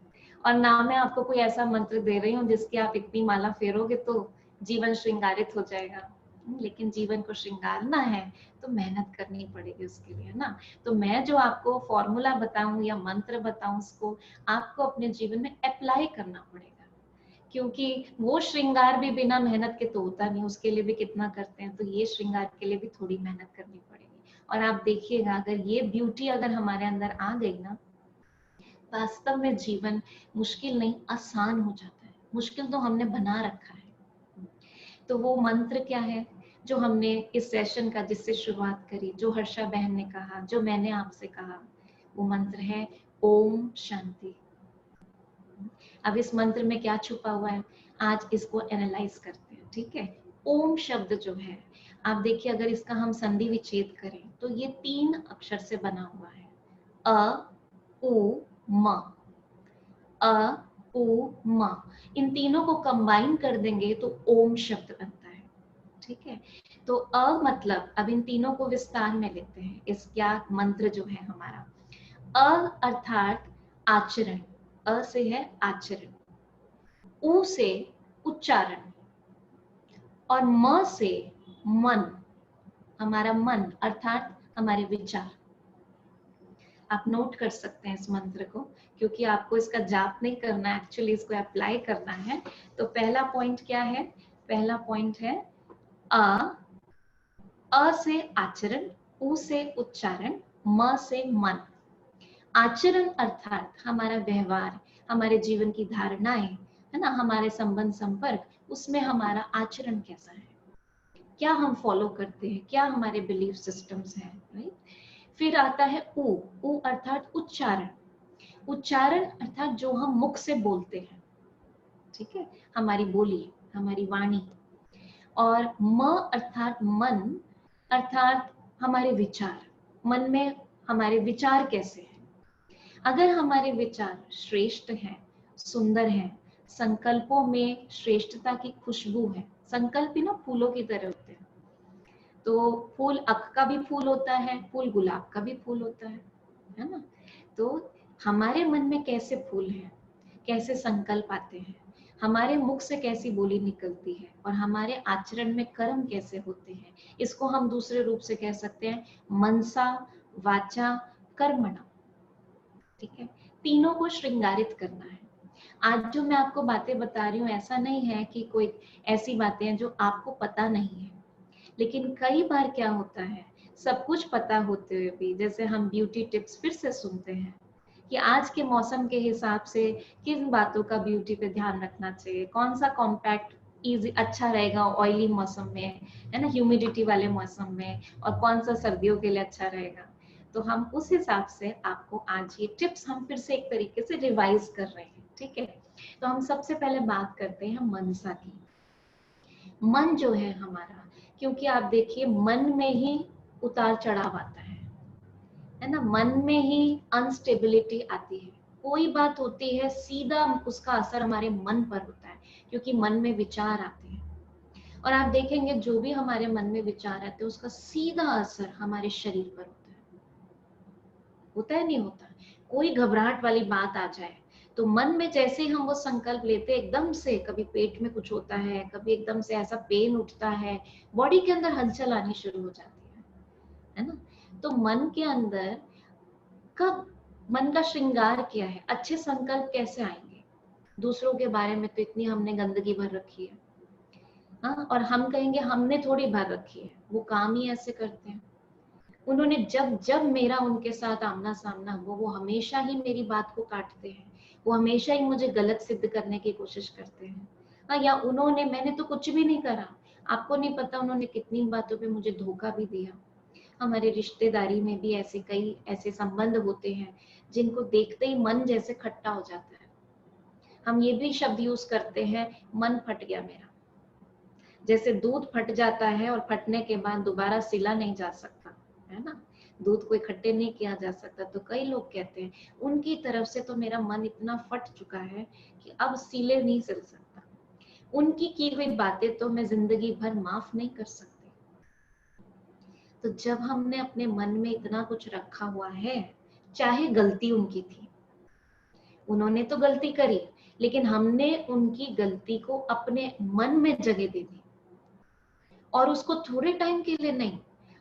और ना मैं आपको कोई ऐसा मंत्र दे रही हूँ जिसकी आप इतनी माला फेरोगे तो जीवन श्रृंगारित हो जाएगा। लेकिन जीवन को श्रृंगारना है तो मेहनत करनी पड़ेगी उसके लिए, है ना। तो मैं जो आपको फॉर्मूला बताऊं या मंत्र बताऊं, उसको आपको अपने जीवन में अप्लाई करना पड़ेगा, क्योंकि वो श्रृंगार भी बिना मेहनत के तो होता नहीं, उसके लिए भी कितना करते हैं, तो ये श्रृंगार के लिए भी थोड़ी मेहनत करनी पड़ेगी। और आप देखिएगा, अगर ये ब्यूटी अगर हमारे अंदर आ गई ना, वास्तव में जीवन मुश्किल नहीं, आसान हो जाता है। मुश्किल तो हमने बना रखा है। तो वो मंत्र क्या है जो हमने इस सेशन का, जिससे शुरुआत करी, जो हर्षा बहन ने कहा, जो मैंने आपसे कहा, वो मंत्र है ओम शांति। अब इस मंत्र में क्या छुपा हुआ है, आज इसको एनालाइज करते हैं, ठीक है। ओम शब्द जो है, आप देखिए, अगर इसका हम संधि विच्छेद करें तो ये 3 अक्षर से बना हुआ है, अ उ म, अ उ म। इन तीनों को कंबाइन कर देंगे तो ओम शब्द बनता है, ठीक है। तो अ मतलब, अब इन तीनों को विस्तार में लेते हैं, इस क्या मंत्र जो है हमारा, अ अर्थात आचरण, अ से है आचरण, उ से उच्चारण, और म से मन, हमारा मन अर्थात हमारे विचार। आप नोट कर सकते हैं इस मंत्र को, क्योंकि आपको इसका जाप नहीं करना, एक्चुअली इसको अप्लाई करना है। तो पहला पॉइंट क्या है, पहला पॉइंट है अ से आचरण, उ से उच्चारण, म से मन। आचरण अर्थात हमारा व्यवहार, हमारे जीवन की धारणाएं, है ना, हमारे संबंध संपर्क, उसमें हमारा आचरण कैसा है, क्या हम फॉलो करते हैं, क्या हमारे बिलीफ सिस्टम्स हैं, राइट। फिर आता है उ अर्थात उच्चारण, उच्चारण अर्थात जो हम मुख से बोलते हैं, ठीक है, हमारी बोली, हमारी वाणी। और म अर्थात मन, अर्थात हमारे विचार, मन में हमारे विचार कैसे हैं। अगर हमारे विचार श्रेष्ठ हैं, सुंदर हैं, संकल्पों में श्रेष्ठता की खुशबू है, संकल्प भी ना फूलों की तरह होते हैं, तो फूल अक का भी फूल होता है, फूल गुलाब का भी फूल होता है ना। तो हमारे मन में कैसे फूल हैं, कैसे संकल्प आते हैं, हमारे मुख से कैसी बोली निकलती है, और हमारे आचरण में कर्म कैसे होते हैं, इसको हम दूसरे रूप से कह सकते हैं मनसा वाचा कर्मणा, ठीक है। तीनों को श्रृंगारित करना है। आज जो मैं आपको बातें बता रही हूँ, ऐसा नहीं है कि कोई ऐसी बातें हैं जो आपको पता नहीं है, लेकिन कई बार क्या होता है, सब कुछ पता होते हुए भी, जैसे हम ब्यूटी टिप्स फिर से सुनते हैं कि आज के मौसम के हिसाब से किन बातों का ब्यूटी पे ध्यान रखना चाहिए, कौन सा कॉम्पैक्ट इजी अच्छा रहेगा ऑयली मौसम में, है ना, ह्यूमिडिटी वाले मौसम में, और कौन सा सर्दियों के लिए अच्छा रहेगा। तो हम उस हिसाब से आपको आज ये टिप्स हम फिर से एक तरीके से रिवाइज कर रहे हैं, ठीक है। तो हम सबसे पहले बात करते हैं मनसा की। मन जो है हमारा, क्योंकि आप देखिए मन में ही उतार चढ़ाव आता है ना, मन में ही अनस्टेबिलिटी आती है। कोई बात होती है, सीधा उसका असर हमारे मन पर होता है, क्योंकि मन में विचार आते हैं। और आप देखेंगे जो भी हमारे मन में विचार आते हैं, उसका सीधा असर हमारे शरीर पर होता है नहीं होता। कोई घबराहट वाली बात आ जाए तो मन में जैसे ही हम वो संकल्प लेते हैं, एकदम से कभी पेट में कुछ होता है, कभी एकदम से ऐसा पेन उठता है, बॉडी के अंदर हलचल आनी शुरू हो जाती है ना। तो मन के अंदर कब, मन का श्रृंगार क्या है, अच्छे संकल्प कैसे आएंगे। दूसरों के बारे में तो इतनी हमने गंदगी भर रखी है, हाँ, और हम कहेंगे हमने थोड़ी भर रखी है, वो काम ही ऐसे करते हैं। उन्होंने जब जब मेरा उनके साथ आमना सामना हुआ, वो हमेशा ही मेरी बात को काटते हैं, वो हमेशा ही मुझे गलत सिद्ध करने की कोशिश करते हैं, हाँ, या उन्होंने, मैंने तो कुछ भी नहीं करा, आपको नहीं पता उन्होंने कितनी बातों पे मुझे धोखा भी दिया। हमारे रिश्तेदारी में भी ऐसे कई ऐसे संबंध होते हैं जिनको देखते ही मन जैसे खट्टा हो जाता है। हम ये भी शब्द यूज करते हैं, मन फट गया मेरा। जैसे दूध फट जाता है और फटने के बाद दोबारा सिला नहीं जा सकता, है ना, दूध को इकट्ठे नहीं किया जा सकता। तो कई लोग कहते हैं उनकी तरफ से तो मेरा मन इतना फट चुका है कि अब सिले नहीं सिल सकता, उनकी की हुई बातें तो मैं जिंदगी भर माफ नहीं कर सकती। तो जब हमने अपने मन में इतना कुछ रखा हुआ है, चाहे गलती उनकी थी, उन्होंने तो गलती करी, लेकिन हमने उनकी गलती को अपने मन में जगह दे दी, और उसको थोड़े टाइम के लिए नहीं,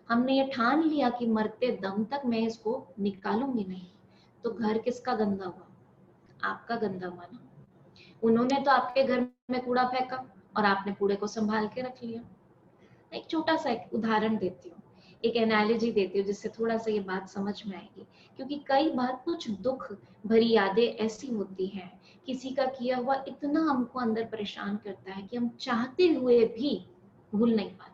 हमने ये ठान लिया कि मरते दम तक मैं इसको निकालूंगी नहीं, तो घर किसका गंदा हुआ? आपका गंदा हुआ ना। उन्होंने तो आपके घर में कूड़ा फेंका और आपने कूड़े को संभाल के रख लिया। एक छोटा सा एक उदाहरण देती हूँ, एक एनालॉजी देती हूँ जिससे थोड़ा सा ये बात समझ में आएगी। क्योंकि कई बार कुछ दुख भरी यादें ऐसी होती हैं, किसी का किया हुआ इतना हमको अंदर परेशान करता है कि हम चाहते हुए भी भूल नहीं पाते।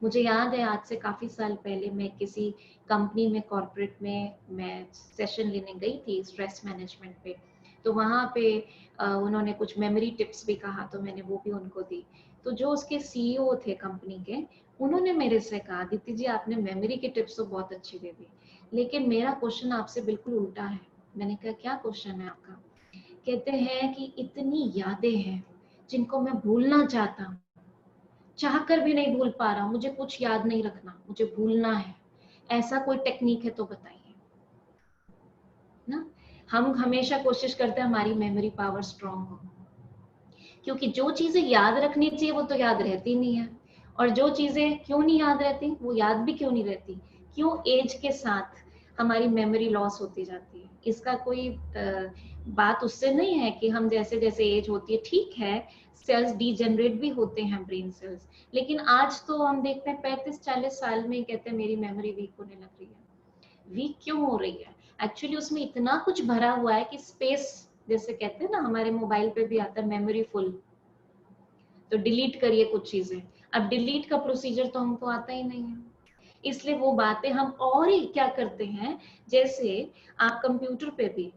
मुझे याद है आज से काफी साल पहले मैं किसी कंपनी में, कॉर्पोरेट में मैं सेशन लेने गई थी स्ट्रेस मैनेजमेंट पे। तो वहां पे उन्होंने कुछ मेमोरी टिप्स भी कहा, तो मैंने वो भी उनको दी। तो जो उसके सीईओ थे कंपनी के, उन्होंने मेरे से कहा, दीप्ति जी आपने मेमोरी की टिप्स तो बहुत अच्छी दे दी, लेकिन मेरा क्वेश्चन आपसे बिल्कुल उल्टा है। मैंने कहा क्या क्वेश्चन है आपका? कहते हैं कि इतनी यादें हैं जिनको मैं भूलना चाहता हूँ, चाह कर भी नहीं भूल पा रहा हूँ, मुझे कुछ याद नहीं रखना, मुझे भूलना है, ऐसा कोई टेक्निक है तो बताइए ना। हम हमेशा कोशिश करते हैं हमारी मेमोरी पावर स्ट्रांग हो, क्योंकि जो चीजें याद रखनी चाहिए वो तो याद रहती नहीं है, और जो चीजें क्यों नहीं याद रहती, वो याद भी क्यों नहीं रहती, क्यों एज के साथ हमारी मेमोरी लॉस होती जाती है। इसका कोई बात उससे नहीं है कि हम जैसे जैसे एज होती है, ठीक है सेल्स डीजेनरेट भी होते हैं ब्रेन सेल्स, लेकिन आज तो हम देखते हैं 35-40 साल में कहते हैं मेरी मेमोरी वीक होने लग रही है। वीक क्यों हो रही है? एक्चुअली उसमें इतना कुछ भरा हुआ है कि स्पेस, जैसे कहते हैं ना हमारे मोबाइल पे भी आता है मेमोरी फुल, तो डिलीट करिए कुछ चीजें। अब डिलीट का प्रोसीजर तो हमको आता ही नहीं है, इसलिए वो बातें हम और ही क्या करते हैं, जैसे आप कंप्यूटर पे भी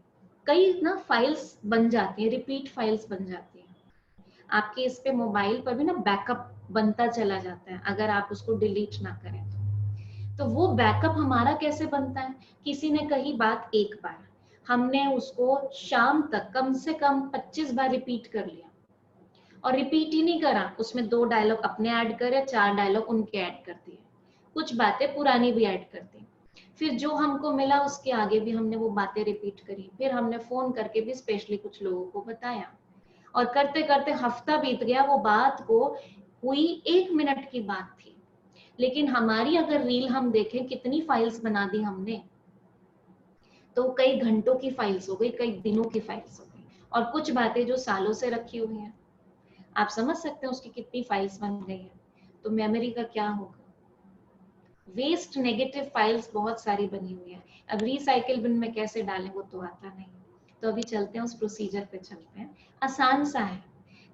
कई ना फाइल्स बन जाती हैं, रिपीट फाइल्स बन जाती हैं आपके इस पे मोबाइल पर भी ना, बैकअप बनता चला जाता है अगर आप उसको डिलीट ना करें तो वो बैकअप हमारा कैसे बनता है? किसी ने कही बात एक बार, हमने उसको शाम तक कम से कम 25 बार रिपीट कर लिया, और रिपीट ही नहीं करा, उसमें 2 डायलॉग अपने ऐड करे, 4 डायलॉग उनके ऐड कर दिए, कुछ बातें पुरानी भी ऐड कर दी, फिर जो हमको मिला उसके आगे भी हमने वो बातें रिपीट करी, फिर हमने फोन करके भी स्पेशली कुछ लोगों को बताया, और करते करते हफ्ता बीत गया। वो बात को हुई 1 मिनट की बात थी, लेकिन हमारी अगर रील हम देखें कितनी फाइल्स बना दी हमने, तो कई घंटों की फाइल्स हो गई, कई दिनों की फाइल्स हो गई, और कुछ बातें जो सालों से रखी हुई हैं, आप समझ सकते हैं उसकी कितनी फाइल्स बन गई है। तो मेमोरी का क्या होगा? वेस्ट नेगेटिव फाइल्स बहुत सारी बनी हुई है। अब रिसाइकिल बिन में कैसे डालें वो तो आता नहीं, तो अभी चलते हैं उस प्रोसीजर पे चलते हैं, आसान सा है।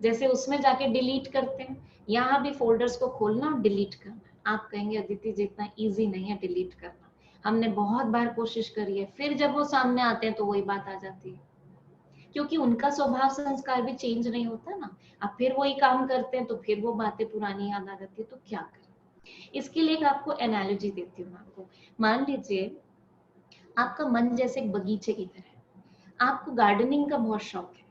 जैसे उसमें जाके डिलीट करते हैं, यहाँ भी फोल्डर्स को खोलना और डिलीट करना। आप कहेंगे अदिति जी इतना ईजी नहीं है डिलीट करना, हमने बहुत बार कोशिश करी है, फिर जब वो सामने आते हैं तो वही बात आ जाती है, क्योंकि उनका स्वभाव संस्कार भी चेंज नहीं होता ना। अब फिर वही काम करते हैं तो फिर वो बातें पुरानी याद आ जाती है, तो क्या करें? इसके लिए एक आपको एनालॉजी देती हूँ आपको। मान लीजिए आपका मन जैसे एक बगीचे की तरह है, आपको गार्डनिंग का बहुत शौक है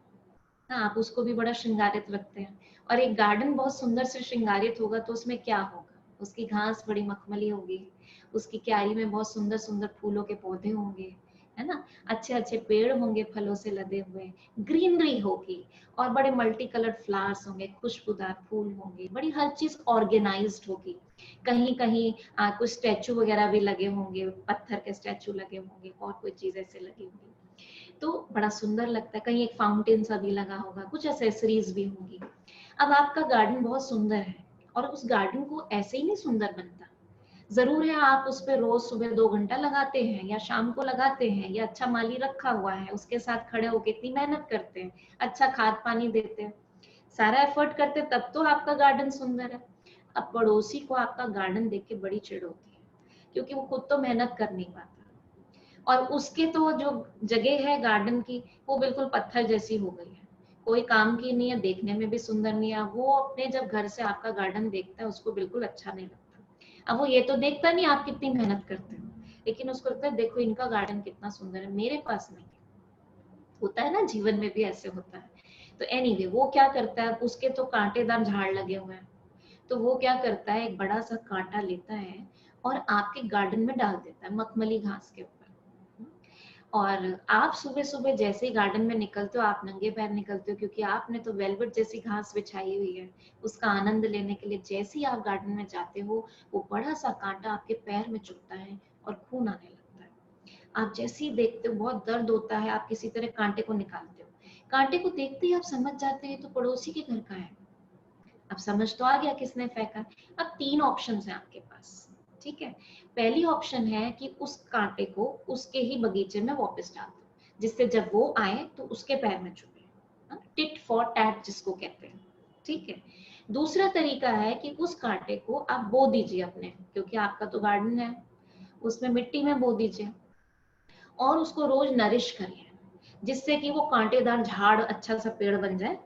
ना, आप उसको भी बड़ा श्रृंगारित रखते हैं, और एक गार्डन बहुत सुंदर से श्रृंगारित होगा तो उसमें क्या होगा? उसकी घास बड़ी मखमली होगी, उसकी क्यारी में बहुत सुंदर सुंदर फूलों के पौधे होंगे, है ना, अच्छे अच्छे पेड़ होंगे फलों से लदे हुए, ग्रीनरी होगी, और बड़े मल्टी कलर फ्लावर्स होंगे, खुशबूदार फूल होंगे, बड़ी हर चीज ऑर्गेनाइज्ड होगी। कहीं कहीं कुछ स्टैचू वगैरह भी लगे होंगे, पत्थर के स्टैचू लगे होंगे, और कोई चीज ऐसे लगी होंगी, तो बड़ा सुंदर लगता है। कहीं एक फाउंटेन सा भी लगा होगा, कुछ एसेसरीज भी होंगी। अब आपका गार्डन बहुत सुंदर है, और उस गार्डन को ऐसे ही नहीं सुंदर बनता, जरूर है आप उस पर रोज सुबह 2 घंटा लगाते हैं या शाम को लगाते हैं, या अच्छा माली रखा हुआ है उसके साथ खड़े होकर इतनी मेहनत करते हैं, अच्छा खाद पानी देते हैं, सारा एफर्ट करते हैं, तब तो आपका गार्डन सुंदर है। अब पड़ोसी को आपका गार्डन देख के बड़ी चिढ़ होती है, क्योंकि वो खुद तो मेहनत कर नहीं पाता, और उसके तो जो जगह है गार्डन की वो बिल्कुल पत्थर जैसी हो गई है, कोई काम की नहीं है, देखने में भी सुंदर नहीं है। वो अपने जब घर से आपका गार्डन देखता है उसको बिल्कुल अच्छा नहीं लगता। अब वो ये तो देखता नहीं आप कितनी मेहनत करते हो, लेकिन उसको लगता है देखो इनका गार्डन कितना सुंदर है, मेरे पास नहीं है। होता है ना, जीवन में भी ऐसे होता है। तो एनीवे वो क्या करता है, उसके तो कांटेदार झाड़ लगे हुए हैं, तो वो क्या करता है, एक बड़ा सा कांटा लेता है और आपके गार्डन में डाल देता है मखमली घास के ऊपर, और आप सुबह सुबह जैसे ही गार्डन में निकलते हो, आप नंगे पैर निकलते हो, क्योंकि आपने तो वेलवेट जैसी घास बिछाई हुई है, उसका आनंद लेने के लिए जैसे ही आप गार्डन में जाते हो, वो बड़ा सा कांटा आपके पैर में चुभता है और खून आने लगता है। आप जैसे ही देखते हो, बहुत दर्द होता है, आप किसी तरह कांटे को निकालते हो। कांटे को देखते ही आप समझ जाते हैं तो पड़ोसी के घर का है। अब समझ तो आ गया किसने फेंका। अब 3 ऑप्शंस हैं आपके पास, ठीक है। पहली ऑप्शन है कि उस कांटे को उसके ही बगीचे में वापस डाल दो, जिससे जब वो आए तो उसके पैर में चुभे। टिट फॉर टैट जिसको कहते हैं, ठीक है। दूसरा तरीका है कि उस कांटे को आप बो दीजिए अपने, क्योंकि आपका तो गार्डन है, उसमें मिट्टी में बो दीजिए और उसको रोज नरिश करिए, जिससे कि वो कांटेदार झाड़, अच्छा सा पेड़ बन जाए।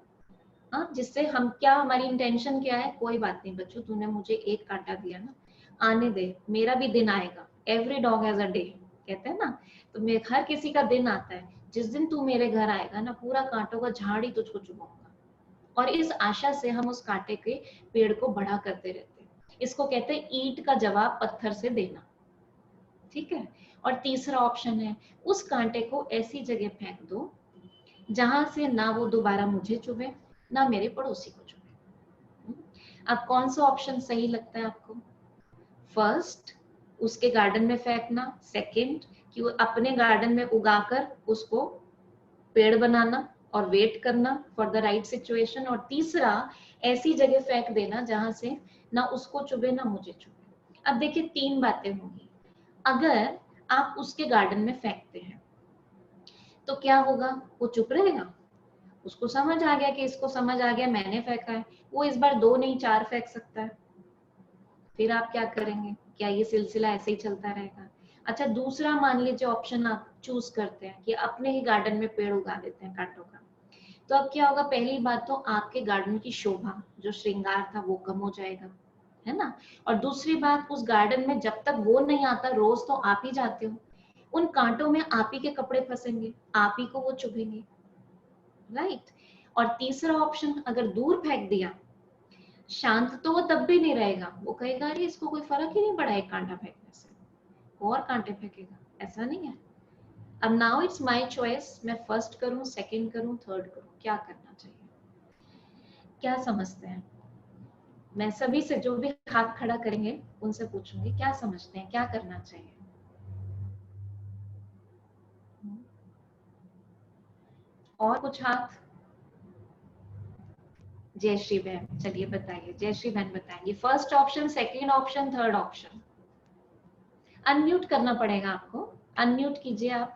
हाँ, जिससे हम क्या, हमारी इंटेंशन क्या है, कोई बात नहीं बच्चों, तूने मुझे एक कांटा दिया ना, आने दे, मेरा भी दिन आएगा। Every dog has a day, कहते हैं ना। तो हर किसी का दिन आता है, जिस दिन तू मेरे घर आएगा ना, पूरा कांटों का झाड़ ही तुझको चुभाऊंगा। और इस आशा से हम उस कांटे के पेड़ को बड़ा करते रहते हैं। इसको कहते हैं ईंट का जवाब पत्थर से देना, ठीक है। और तीसरा ऑप्शन है, उस कांटे को ऐसी जगह फेंक दो जहां से ना वो दोबारा मुझे चुभे, ना मेरे पड़ोसी को चुभे। अब कौन सा ऑप्शन सही लगता है आपको? फर्स्ट, उसके गार्डन में फेंकना। सेकंड, कि वो अपने गार्डन में उगाकर उसको पेड़ बनाना और वेट करना फॉर द राइट सिचुएशन। और तीसरा, ऐसी जगह फेंक देना जहां से ना उसको चुभे ना मुझे चुभे। अब देखिए 3 बातें होंगी। अगर आप उसके गार्डन में फेंकते हैं तो क्या होगा? वो चुप रहेगा, उसको समझ आ गया, कि इसको समझ आ गया मैंने फेंका है, वो इस बार 2 नहीं 4 फेंक सकता है। फिर आप क्या करेंगे? क्या ये सिलसिला ऐसे ही चलता रहेगा? अच्छा, दूसरा मान लीजिए ऑप्शन आप चूज करते हैं कि अपने ही गार्डन में पेड़ उगा देते हैं कांटों का, तो अब क्या होगा? पहली बात तो आपके गार्डन की शोभा, जो श्रृंगार था, वो कम हो जाएगा, है ना। और दूसरी बात, उस गार्डन में जब तक वो नहीं आता, रोज तो आप ही जाते हो, उन कांटों में आप ही के कपड़े फंसेंगे, आप ही को वो चुभेंगे, राइट। और तीसरा ऑप्शन, अगर दूर फेंक दिया, शांत तो वो तब भी नहीं रहेगा, वो कहेगा अरे इसको कोई फर्क ही नहीं पड़ा एक कांटा फेंकने से, और कांटे फेंकेगा। ऐसा नहीं है। अब नाउ इट्स माय चॉइस, मैं फर्स्ट करूं, सेकंड करूं, थर्ड करूं, क्या करना चाहिए? क्या समझते हैं? मैं सभी से, जो भी हाथ खड़ा करेंगे उनसे पूछूंगी, क्या समझते हैं, क्या करना चाहिए? और कुछ हाथ? जयश्री बहन, चलिए बताइए, जयश्री बहन बताएंगी first option, second option, third option. Unmute करना पड़ेगा आपको, अनम्यूट कीजिए आप।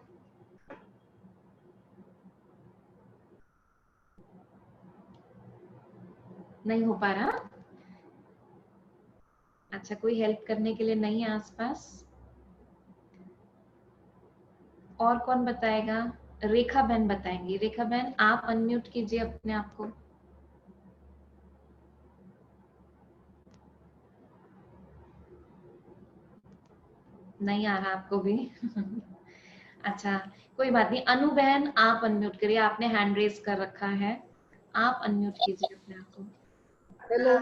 नहीं हो पा रहा? अच्छा, कोई हेल्प करने के लिए नहीं है आसपास? और कौन बताएगा? रेखा बहन बताएंगी। रेखा बहन, आप अनम्यूट कीजिए अपने आप को। नहीं आ रहा आपको भी? अच्छा, कोई बात नहीं। अनु बहन, आप अनम्यूट करिए, आपने हैंड रेज कर रखा है, आप अनम्यूट कीजिए अपने आप को। Hello,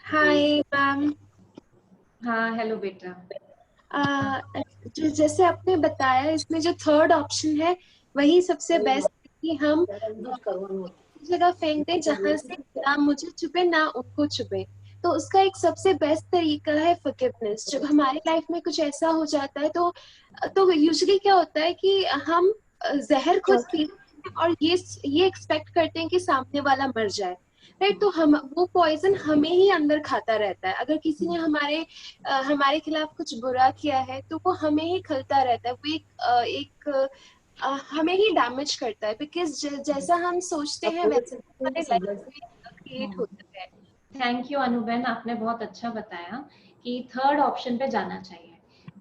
hi ma'am. हाँ, हेलो बेटा। जैसे आपने बताया, इसमें जो थर्ड ऑप्शन है वही सबसे बेस्ट है कि हम जगह फेंक दें जहां से ना मुझे चुभे ना उनको चुभे। तो उसका एक सबसे बेस्ट तरीका है फॉरगिवनेस। जब हमारी लाइफ में कुछ ऐसा हो जाता है तो यूजुअली क्या होता है कि हम जहर खुद पीते हैं और ये एक्सपेक्ट करते हैं कि सामने वाला मर जाए, राइट। तो हम वो पॉइजन हमें ही अंदर खाता रहता है। अगर किसी ने हमारे खिलाफ कुछ बुरा किया है तो वो हमें ही खलता रहता है। वो एक हमें ही डैमेज करता है, बिकॉज जैसा हम सोचते हैं वैसा हमारे लाइफ में क्रिएट होता है। थैंक यू अनु बहन, आपने बहुत अच्छा बताया कि थर्ड ऑप्शन पे जाना चाहिए।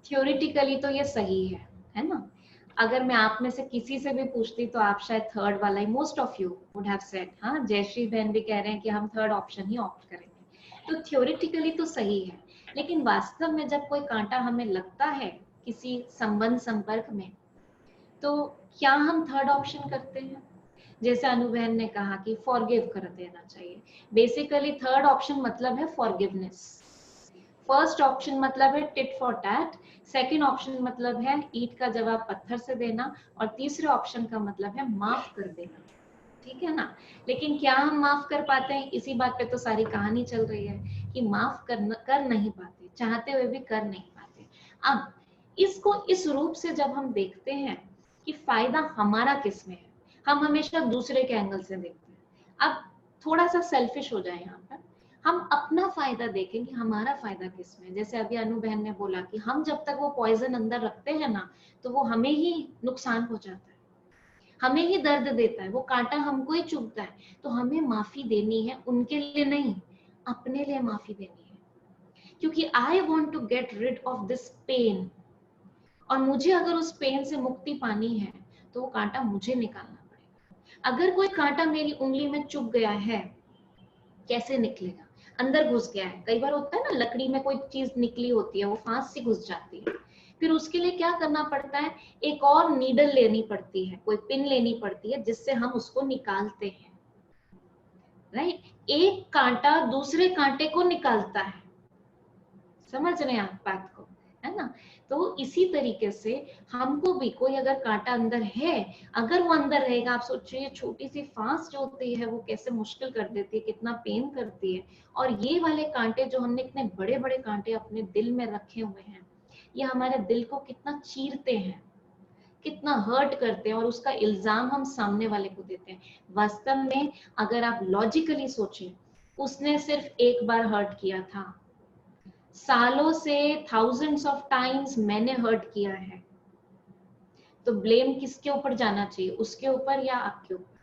थ्योरेटिकली तो ये सही है ना। अगर मैं आप में से किसी से भी पूछती तो आप शायद थर्ड वाला ही, most of you would have said. हाँ, जयश्री बहन भी कह रहे हैं कि हम थर्ड ऑप्शन ही ऑप्ट करेंगे। तो थ्योरेटिकली तो सही है, लेकिन वास्तव में जब कोई कांटा हमें लगता है किसी संबंध संपर्क में, तो क्या हम थर्ड ऑप्शन करते हैं? जैसे अनु बहन ने कहा कि फॉरगिव कर देना चाहिए। बेसिकली थर्ड ऑप्शन मतलब है फॉरगिवनेस। फर्स्ट ऑप्शन मतलब है tit for tat, second option मतलब है ईंट का जवाब पत्थर से देना, और तीसरे ऑप्शन का मतलब है माफ कर देना। ठीक है ना? लेकिन क्या हम माफ कर पाते हैं? इसी बात पे तो सारी कहानी चल रही है कि माफ कर नहीं पाते, चाहते हुए भी कर नहीं पाते। अब इसको इस रूप से जब हम देखते हैं कि फायदा हमारा किस में है, हम हमेशा दूसरे के एंगल से देखते हैं। अब थोड़ा सा सेल्फिश हो जाए यहाँ पर, हम अपना फायदा देखें कि हमारा फायदा किस में। जैसे अभी अनु बहन ने बोला कि हम जब तक वो पॉइजन अंदर रखते हैं ना, तो वो हमें ही नुकसान पहुंचाता है, हमें ही दर्द देता है, वो कांटा हमको ही चुभता है। तो हमें माफी देनी है, उनके लिए नहीं, अपने लिए माफी देनी है, क्योंकि I want to get rid of this pain, और मुझे अगर उस पेन से मुक्ति पानी है तो वो कांटा मुझे निकालना पड़ेगा। अगर कोई कांटा मेरी उंगली में चुभ गया है, कैसे निकलेगा? अंदर घुस गया है। कई बार होता है ना, लकड़ी में कोई चीज निकली होती है, वो फांस से घुस जाती है, फिर उसके लिए क्या करना पड़ता है? एक और नीडल लेनी पड़ती है, कोई पिन लेनी पड़ती है, जिससे हम उसको निकालते हैं। राइट? एक कांटा दूसरे कांटे को निकालता है। समझ रहे हैं आप बात को, है ना? तो इसी तरीके से हमको भी कोई अगर कांटा अंदर है, अगर वो अंदर रहेगा, आप सोचिए छोटी सी फांस जो होती है वो कैसे मुश्किल कर देती है, कितना पेन करती है। और ये वाले कांटे जो हमने इतने बड़े बड़े कांटे अपने दिल में रखे हुए हैं, ये हमारे दिल को कितना चीरते हैं, कितना हर्ट करते हैं, और उसका इल्जाम हम सामने वाले को देते हैं। वास्तव में अगर आप लॉजिकली सोचें, उसने सिर्फ एक बार हर्ट किया था, सालों से थाउजेंड्स ऑफ टाइम्स मैंने हर्ट किया है, तो ब्लेम किसके ऊपर जाना चाहिए? उसके ऊपर या आपके ऊपर?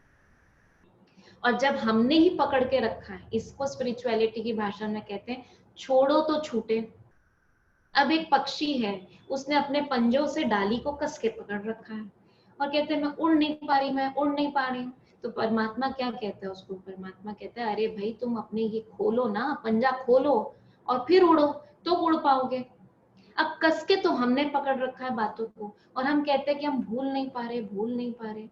और जब हमने ही पकड़ के रखा है, इसको स्पिरिचुअलिटी की भाषा में कहते हैं छोड़ो तो छूटे। अब एक पक्षी है, उसने अपने पंजों से डाली को कस के पकड़ रखा है और कहते हैं मैं उड़ नहीं पा रही, मैं उड़ नहीं पा रही हूँ। तो परमात्मा क्या कहता है उसको? परमात्मा कहता है अरे भाई तुम अपने ये खोलो ना, पंजा खोलो और फिर उड़ो, तो उड़ पाओगे। अब कस के तो हमने पकड़ रखा है बातों को, और हम कहते हैं कि हम भूल नहीं पा रहे, भूल नहीं पा रहे।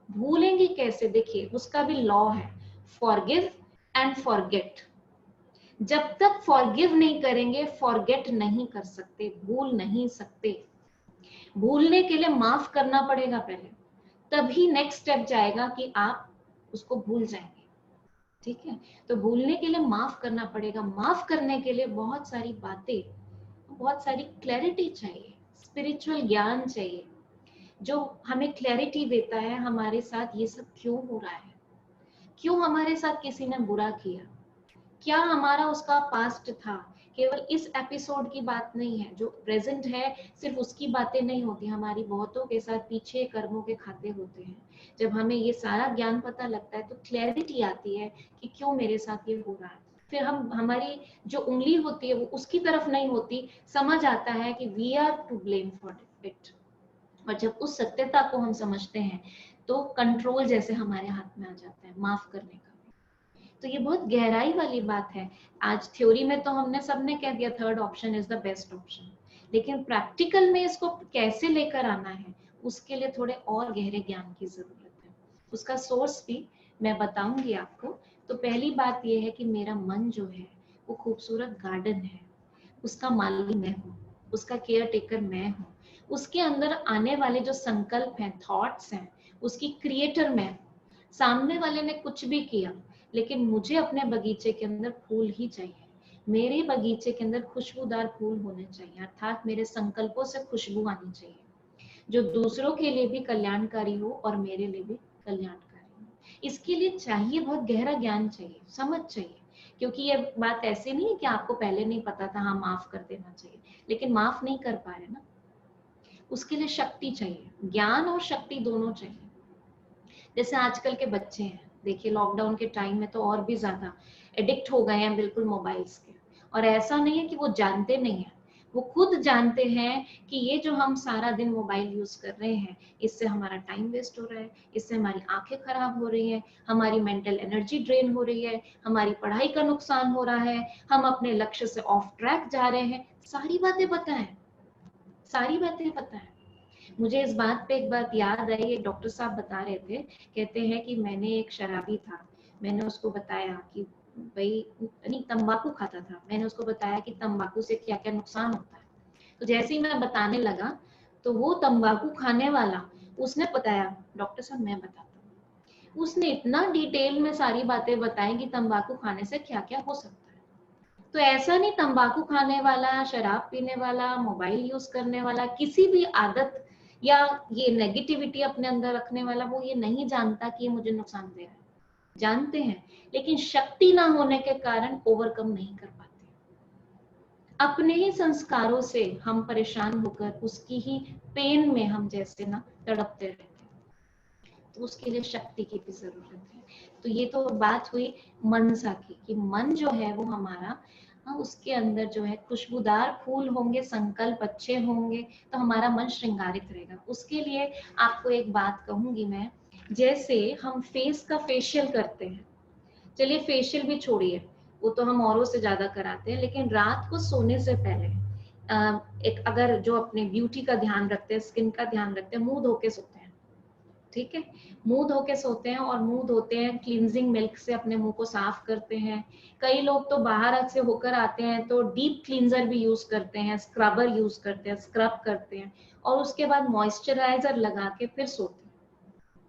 भूलेंगे कैसे? देखिए उसका भी लॉ है, फॉरगिव एंड फॉरगेट। जब तक फॉरगिव नहीं करेंगे, फॉरगेट नहीं कर सकते, भूल नहीं सकते। भूलने के लिए माफ करना पड़ेगा पहले, तभी नेक्स्ट स्टेप जाएगा कि आप उसको भूल जाएंगे। ठीक है? तो भूलने के लिए माफ करना पड़ेगा। माफ करने के लिए बहुत सारी बातें, बहुत सारी क्लैरिटी चाहिए, स्पिरिचुअल ज्ञान चाहिए, जो हमें क्लैरिटी देता है हमारे साथ ये सब क्यों हो रहा है, क्यों हमारे साथ किसी ने बुरा किया, क्या हमारा उसका पास्ट था। केवल इस एपिसोड की बात नहीं है, जो प्रेजेंट है सिर्फ उसकी बातें नहीं होती, हमारी बहुतों के साथ पीछे कर्मों के खाते होते हैं। जब हमें ये सारा ज्ञान पता लगता है तो क्लैरिटी आती है कि क्यों मेरे साथ ये हो रहा है। फिर हम, हमारी जो उंगली होती है वो उसकी तरफ नहीं होती, समझ आता है कि we are to blame for it. और जब उस सत्यता को हम समझते हैं तो कंट्रोल जैसे हमारे हाथ में आ जाता है, माफ करने का। तो ये बहुत गहराई वाली बात है। आज थ्योरी में तो हमने सबने कह दिया third option is the best option, लेकिन प्रैक्टिकल में इसको कैसे लेकर आना है, उसके लिए थोड़े और गहरे ज्ञान की जरूरत है। उसका सोर्स भी मैं बताऊंगी आपको। तो पहली बात यह है कि मेरा मन जो है वो खूबसूरत गार्डन है, उसका माली मैं हूँ, उसका केयर टेकर मैं हूँ। उसके अंदर आने वाले जो संकल्प हैं, थॉट्स हैं, उसकी क्रिएटर मैं हूँ। सामने वाले ने कुछ भी किया, लेकिन मुझे अपने बगीचे के अंदर फूल ही चाहिए। मेरे बगीचे के अंदर खुशबूदार फूल होने चाहिए, अर्थात मेरे संकल्पों से खुशबू आनी चाहिए जो दूसरों के लिए भी कल्याणकारी हो और मेरे लिए भी कल्याणकारी हो। इसके लिए चाहिए बहुत गहरा ज्ञान चाहिए, समझ चाहिए, क्योंकि ये बात ऐसे नहीं है कि आपको पहले नहीं पता था, हाँ माफ कर देना चाहिए, लेकिन माफ नहीं कर पा रहे ना, उसके लिए शक्ति चाहिए, ज्ञान और शक्ति दोनों चाहिए। जैसे आजकल के बच्चे हैं, देखिए लॉकडाउन के टाइम में तो और भी ज्यादा एडिक्ट हो गए हैं बिल्कुल मोबाइल्स के। और ऐसा नहीं है कि वो जानते नहीं है, वो खुद जानते हैं कि ये जो हम सारा दिन मोबाइल यूज कर रहे हैं, इससे हमारा टाइम वेस्ट हो रहा है, इससे हमारी आंखें खराब हो रही है, हमारी मेंटल एनर्जी ड्रेन हो रही है, हमारी पढ़ाई का नुकसान हो रहा है, हम अपने लक्ष्य से ऑफ ट्रैक जा रहे हैं। सारी बातें पता है, सारी बातें पता है। मुझे इस बात पे एक बात याद आई, एक डॉक्टर साहब बता रहे थे, कहते हैं कि मैंने एक शराबी था, मैंने उसको बताया कि भाई नहीं तंबाकू खाता था, मैंने उसको बताया कि तंबाकू से क्या क्या नुकसान होता है। तो जैसे ही मैं बताने लगा तो वो तंबाकू खाने वाला उसने बताया, डॉक्टर साहब मैं बताता हूँ। उसने इतना डिटेल में सारी बातें बताई कि तंबाकू खाने से क्या क्या हो सकता है। तो ऐसा नहीं तंबाकू खाने वाला, शराब पीने वाला, मोबाइल यूज करने वाला, किसी भी आदत या ये नेगेटिविटी अपने अंदर रखने वाला वो ये नहीं जानता कि ये मुझे नुकसान दे रहा है। जानते हैं, लेकिन शक्ति ना होने के कारण ओवरकम नहीं कर पाते। अपने ही संस्कारों से हम परेशान होकर उसकी ही पेन में हम जैसे ना तड़पते रहते हैं। तो उसके लिए शक्ति की भी जरूरत है। तो ये तो बात हुई मनसा की कि मन जो है वो हमारा, उसके अंदर जो है खुशबूदार फूल होंगे, संकल्प अच्छे होंगे तो हमारा मन श्रृंगारित रहेगा। उसके लिए आपको एक बात कहूंगी मैं, जैसे हम फेस का फेशियल करते हैं, चलिए फेशियल भी छोड़िए, वो तो हम औरों से ज्यादा कराते हैं, लेकिन रात को सोने से पहले एक अगर जो अपने ब्यूटी का ध्यान रखते हैं, स्किन का ध्यान रखते हैं, मुंह धो के सोते हैं। ठीक है, मुंह धो के सोते हैं और मुंह धोते हैं क्लींजिंग मिल्क से, अपने मुंह को साफ करते हैं। कई लोग तो बाहर से होकर आते हैं तो डीप क्लींजर भी यूज करते हैं, स्क्रबर यूज करते हैं, स्क्रब करते हैं और उसके बाद मॉइस्चराइजर लगा के फिर सोते हैं।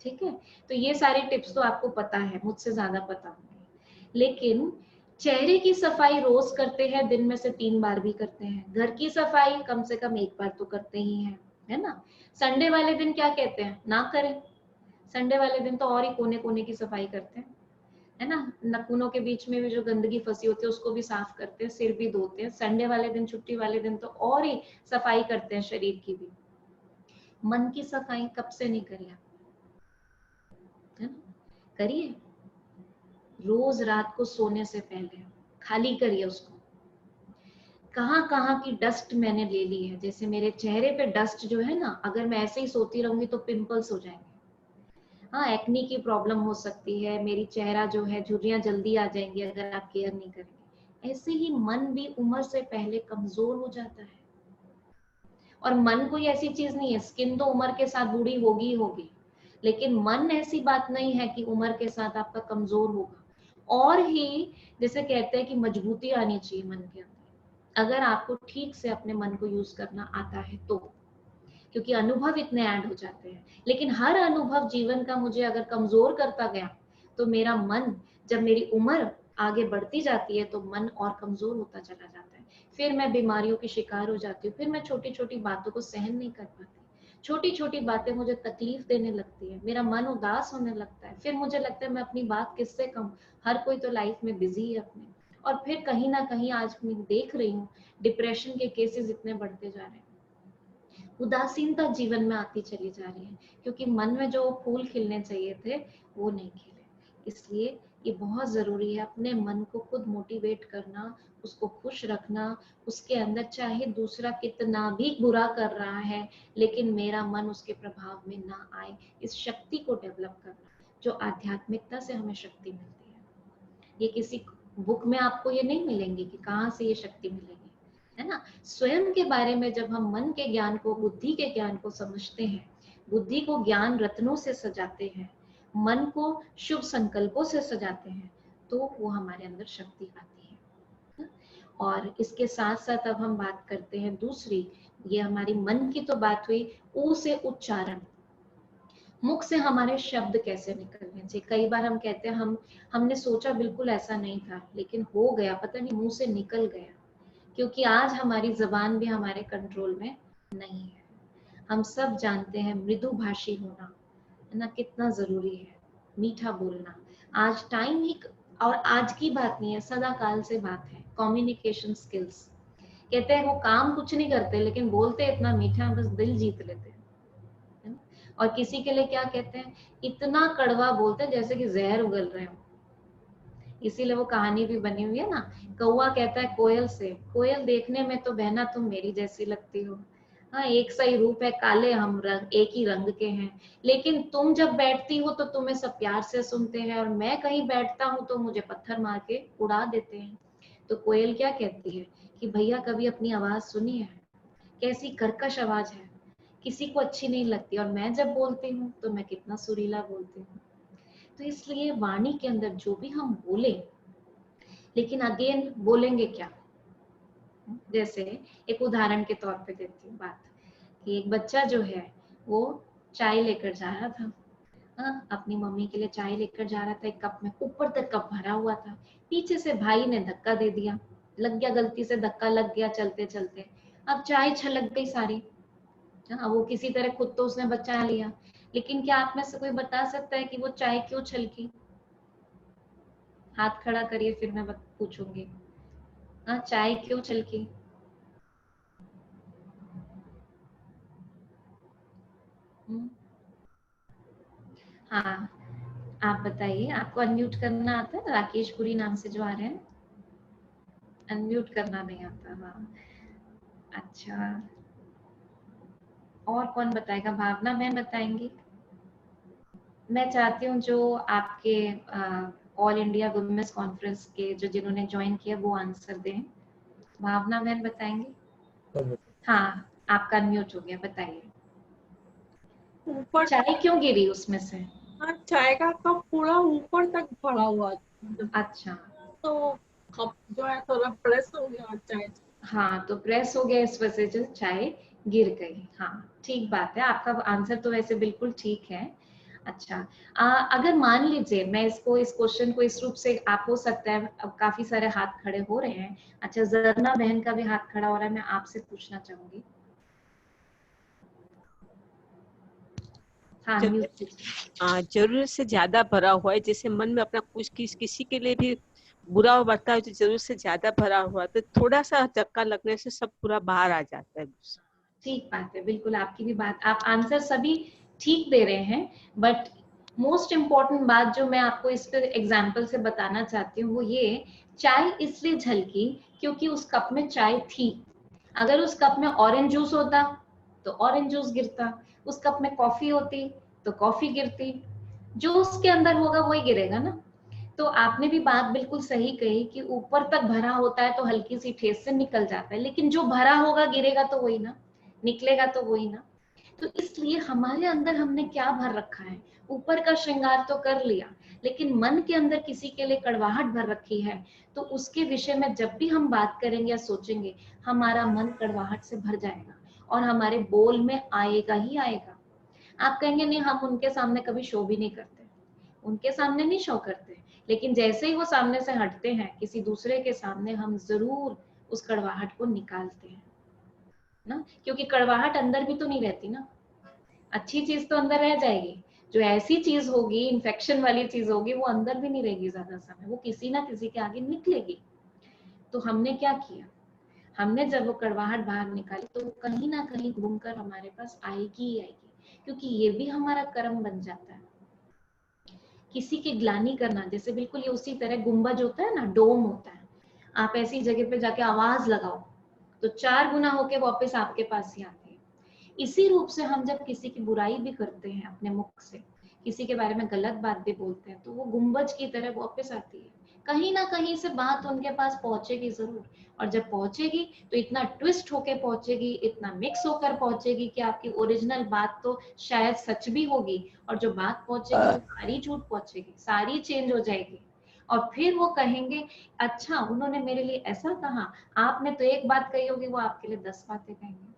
ठीक है, तो ये सारी टिप्स तो आपको पता है, मुझसे ज्यादा पता होंगे। लेकिन चेहरे की सफाई रोज करते हैं, दिन में से 3 बार भी करते हैं। घर की सफाई कम से कम 1 बार तो करते ही हैं, है ना। संडे वाले दिन क्या कहते हैं, ना करें। संडे वाले दिन तो और ही कोने कोने की सफाई करते हैं, है ना। नखूनों के बीच में भी जो गंदगी फंसी होती है उसको भी साफ करते हैं, सिर भी धोते हैं। संडे वाले दिन, छुट्टी वाले दिन तो और ही सफाई करते हैं शरीर की भी। मन की सफाई कब से नहीं करी आप, है ना। करिए, रोज रात को सोने से पहले खाली करिए उसको। कहाँ कहाँ की डस्ट मैंने ले ली है, जैसे मेरे चेहरे पे डस्ट जो है ना, अगर मैं ऐसे ही सोती रहूंगी तो पिंपल्स हो जाएंगे। हाँ, एक्नी की प्रॉब्लम हो सकती है, मेरी चेहरा जो है झुर्रियां जल्दी आ जाएंगी अगर आप केयर नहीं करेंगे। ऐसे ही मन भी उम्र से पहले कमजोर हो जाता है। और मन कोई ऐसी चीज नहीं है, स्किन तो उम्र के साथ बूढ़ी होगी ही होगी, लेकिन मन ऐसी बात नहीं है कि उम्र के साथ आपका कमजोर होगा। और ही जैसे कहते हैं कि मजबूती आनी चाहिए मन के अंदर, अगर आपको ठीक से अपने मन को यूज करना आता है तो, क्योंकि अनुभव इतने ऐड हो जाते हैं। लेकिन हर अनुभव जीवन का मुझे अगर कमजोर करता गया तो मेरा मन, जब मेरी उम्र आगे बढ़ती जाती है तो मन और कमजोर होता चला जाता है। फिर मैं बीमारियों की शिकार हो जाती हूँ, फिर मैं छोटी छोटी बातों को सहन नहीं कर पाती, छोटी छोटी बातें मुझे तकलीफ देने लगती है, मेरा मन उदास होने लगता है। फिर मुझे लगता है मैं अपनी बात किससे कहूँ, हर कोई तो लाइफ में बिजी है अपने। और फिर कहीं ना कहीं आज मैं देख रही हूँ डिप्रेशन के केसेस इतने बढ़ते जा रहे हैं, उदासीनता जीवन में आती चली जा रही है, क्योंकि मन में जो फूल खिलने चाहिए थे वो नहीं खिले। इसलिए ये बहुत जरूरी है अपने मन को खुद मोटिवेट करना, उसको खुश रखना। उसके अंदर चाहे दूसरा कितना भी बुरा कर रहा है, लेकिन मेरा मन उसके प्रभाव में ना आए, इस शक्ति को डेवलप करना, जो आध्यात्मिकता से हमें शक्ति मिलती है। ये किसी बुक में आपको ये नहीं मिलेंगी कि कहाँ से ये शक्ति मिलेगी, है ना। स्वयं के बारे में जब हम मन के ज्ञान को, बुद्धि के ज्ञान को समझते हैं, बुद्धि को ज्ञान रत्नों से सजाते हैं, मन को शुभ संकल्पों से सजाते हैं, तो वो हमारे अंदर शक्ति आती है। और इसके साथ साथ अब हम बात करते हैं दूसरी, ये हमारी मन की तो बात हुई, ऊ से उच्चारण, मुख से हमारे शब्द कैसे निकलने चाहिए। कई बार हम कहते हैं हमने सोचा बिल्कुल ऐसा नहीं था, लेकिन हो गया, पता नहीं मुंह से निकल गया, क्योंकि आज हमारी जबान भी हमारे कंट्रोल में नहीं है। हम सब जानते हैं मृदु भाषी होना, है ना, कितना जरूरी है, मीठा बोलना। आज टाइम ही, और आज की बात नहीं है, सदा काल से बात है, कम्युनिकेशन स्किल्स। कहते हैं वो काम कुछ नहीं करते लेकिन बोलते इतना मीठा, बस दिल जीत लेते हैं, है ना। और किसी के लिए क्या कहते हैं, इतना कड़वा बोलते हैं जैसे कि जहर उगल रहे हो। इसीलिए वो कहानी भी बनी हुई है ना, कौवा कहता है कोयल से, कोयल देखने में तो बहना तुम मेरी जैसी लगती हो, हाँ एक सा ही रूप है, काले हम रंग, एक ही रंग के हैं, लेकिन तुम जब बैठती हो तो तुम्हें सब प्यार से सुनते हैं, और मैं कहीं बैठता हूँ तो मुझे पत्थर मार के उड़ा देते हैं। तो कोयल क्या कहती है कि भैया कभी अपनी आवाज सुनी है, कैसी कर्कश आवाज है, किसी को अच्छी नहीं लगती, और मैं जब बोलती हूँ तो मैं कितना सुरीला बोलती हूँ। तो इसलिए वाणी के अंदर जो भी हम बोले, लेकिन अगेन बोलेंगे क्या? जैसे एक उदाहरण के तौर पे देती हूँ बात कि एक बच्चा जो है वो चाय लेकर जा रहा था, हाँ, अपनी मम्मी के लिए चाय लेकर जा रहा था, एक कप में ऊपर तक कप भरा हुआ था, पीछे से भाई ने धक्का दे दिया, लग गया, गलती से धक्का लग गया चलते चलते, अब चाय छलक गई सारी। हाँ, वो किसी तरह खुद तो उसने बचा लिया, लेकिन क्या आप में से कोई बता सकता है कि वो चाय क्यों छलकी? हाथ खड़ा करिए, फिर मैं पूछूंगी। हाँ, चाय क्यों छलकी? हाँ, आप बताइए, आपको अनम्यूट करना आता है? राकेश पुरी नाम से जो आ रहे हैं, अनम्यूट करना नहीं आता। हाँ, अच्छा, और कौन बताएगा? भावना मैम बताएंगी? मैं चाहती हूँ जो आपके ऑल इंडिया वुमेन्स कॉन्फ्रेंस के जो जिन्होंने ज्वाइन किया वो आंसर दें। भावना मैम बताएंगे? हाँ, आपका अनम्यूट हो गया, बताइए। ऊपर चाय क्यों गिरी उसमें से? हाँ, चाय का कप पूरा ऊपर तक भरा हुआ था। अच्छा, तो कप जो है थोड़ा प्रेस हो गया चाय। हाँ, तो प्रेस हो गया, इस वजह से चाय गिर गई। हाँ, ठीक बात है, आपका आंसर तो वैसे बिल्कुल ठीक है। अच्छा, अगर मान लीजिए मैं इसको, इस क्वेश्चन को इस रूप से, आप हो सकता है, अब काफी सारे हाथ खड़े हो रहे हैं। अच्छा, जरना बहन का भी हाथ खड़ा हो रहा है, मैं आपसे पूछना चाहूंगी। हाँ, म्यूट कीजिए। जरूरत से ज्यादा भरा हुआ है, जैसे मन में अपना कुछ किसी के लिए भी बुरा बरता है तो जरूरत से ज्यादा भरा हुआ, तो थोड़ा सा धक्का लगने से सब पूरा बाहर आ जाता है। ठीक बात है, बिल्कुल आपकी भी बात, आप आंसर सभी ठीक दे रहे हैं, बट मोस्ट इम्पोर्टेंट बात जो मैं आपको इस पर एग्जाम्पल से बताना चाहती हूँ वो ये, चाय इसलिए झलकी क्योंकि उस कप में चाय थी। अगर उस कप में ऑरेंज जूस होता तो ऑरेंज जूस गिरता, उस कप में कॉफी होती तो कॉफी गिरती, जो उसके अंदर होगा वही गिरेगा ना। तो आपने भी बात बिल्कुल सही कही कि ऊपर तक भरा होता है तो हल्की सी ठेस से निकल जाता है, लेकिन जो भरा होगा गिरेगा तो वही ना, निकलेगा तो वही ना। तो इसलिए हमारे अंदर हमने क्या भर रखा है? ऊपर का श्रृंगार तो कर लिया, लेकिन मन के अंदर किसी के लिए कड़वाहट भर रखी है, तो उसके विषय में जब भी हम बात करेंगे या सोचेंगे, हमारा मन कड़वाहट से भर जाएगा और हमारे बोल में आएगा ही आएगा। आप कहेंगे नहीं, हम उनके सामने कभी शो भी नहीं करते, उनके सामने नहीं शो करते, लेकिन जैसे ही वो सामने से हटते हैं किसी दूसरे के सामने, हम जरूर उस कड़वाहट को निकालते हैं ना, क्योंकि कड़वाहट अंदर भी तो नहीं रहती ना, अच्छी चीज तो अंदर रह जाएगी, जो ऐसी चीज होगी, इन्फेक्शन वाली चीज होगी, वो अंदर भी नहीं रहेगी ज्यादा समय, वो किसी ना किसी के आगे निकलेगी। तो हमने क्या किया? हमने जब वो कड़वाहट बाहर निकाली तो वो कहीं ना कहीं घूमकर हमारे पास आएगी ही आएगी, क्योंकि ये भी हमारा कर्म बन जाता है। किसी की ग्लानि करना, जैसे बिल्कुल ये उसी तरह गुंबज होता है ना, डोम होता है, आप ऐसी जगह पे जाके आवाज लगाओ तो 4 गुना होके वापस आपके पास ही आती है। इसी रूप से हम जब किसी की बुराई भी करते हैं अपने मुख से, किसी के बारे में गलत बात भी बोलते हैं, तो वो गुंबज की तरह वापस आती है, कहीं ना कहीं से बात उनके पास पहुंचेगी जरूर, और जब पहुंचेगी तो इतना ट्विस्ट होके पहुंचेगी, इतना मिक्स होकर पहुंचेगी कि आपकी ओरिजिनल बात तो शायद सच भी होगी, और जो बात पहुंचेगी वो सारी झूठ पहुंचेगी, सारी चेंज हो जाएगी। और फिर वो कहेंगे, अच्छा उन्होंने मेरे लिए ऐसा कहा, आपने तो एक बात कही होगी, वो आपके लिए 10 बातें कहेंगे।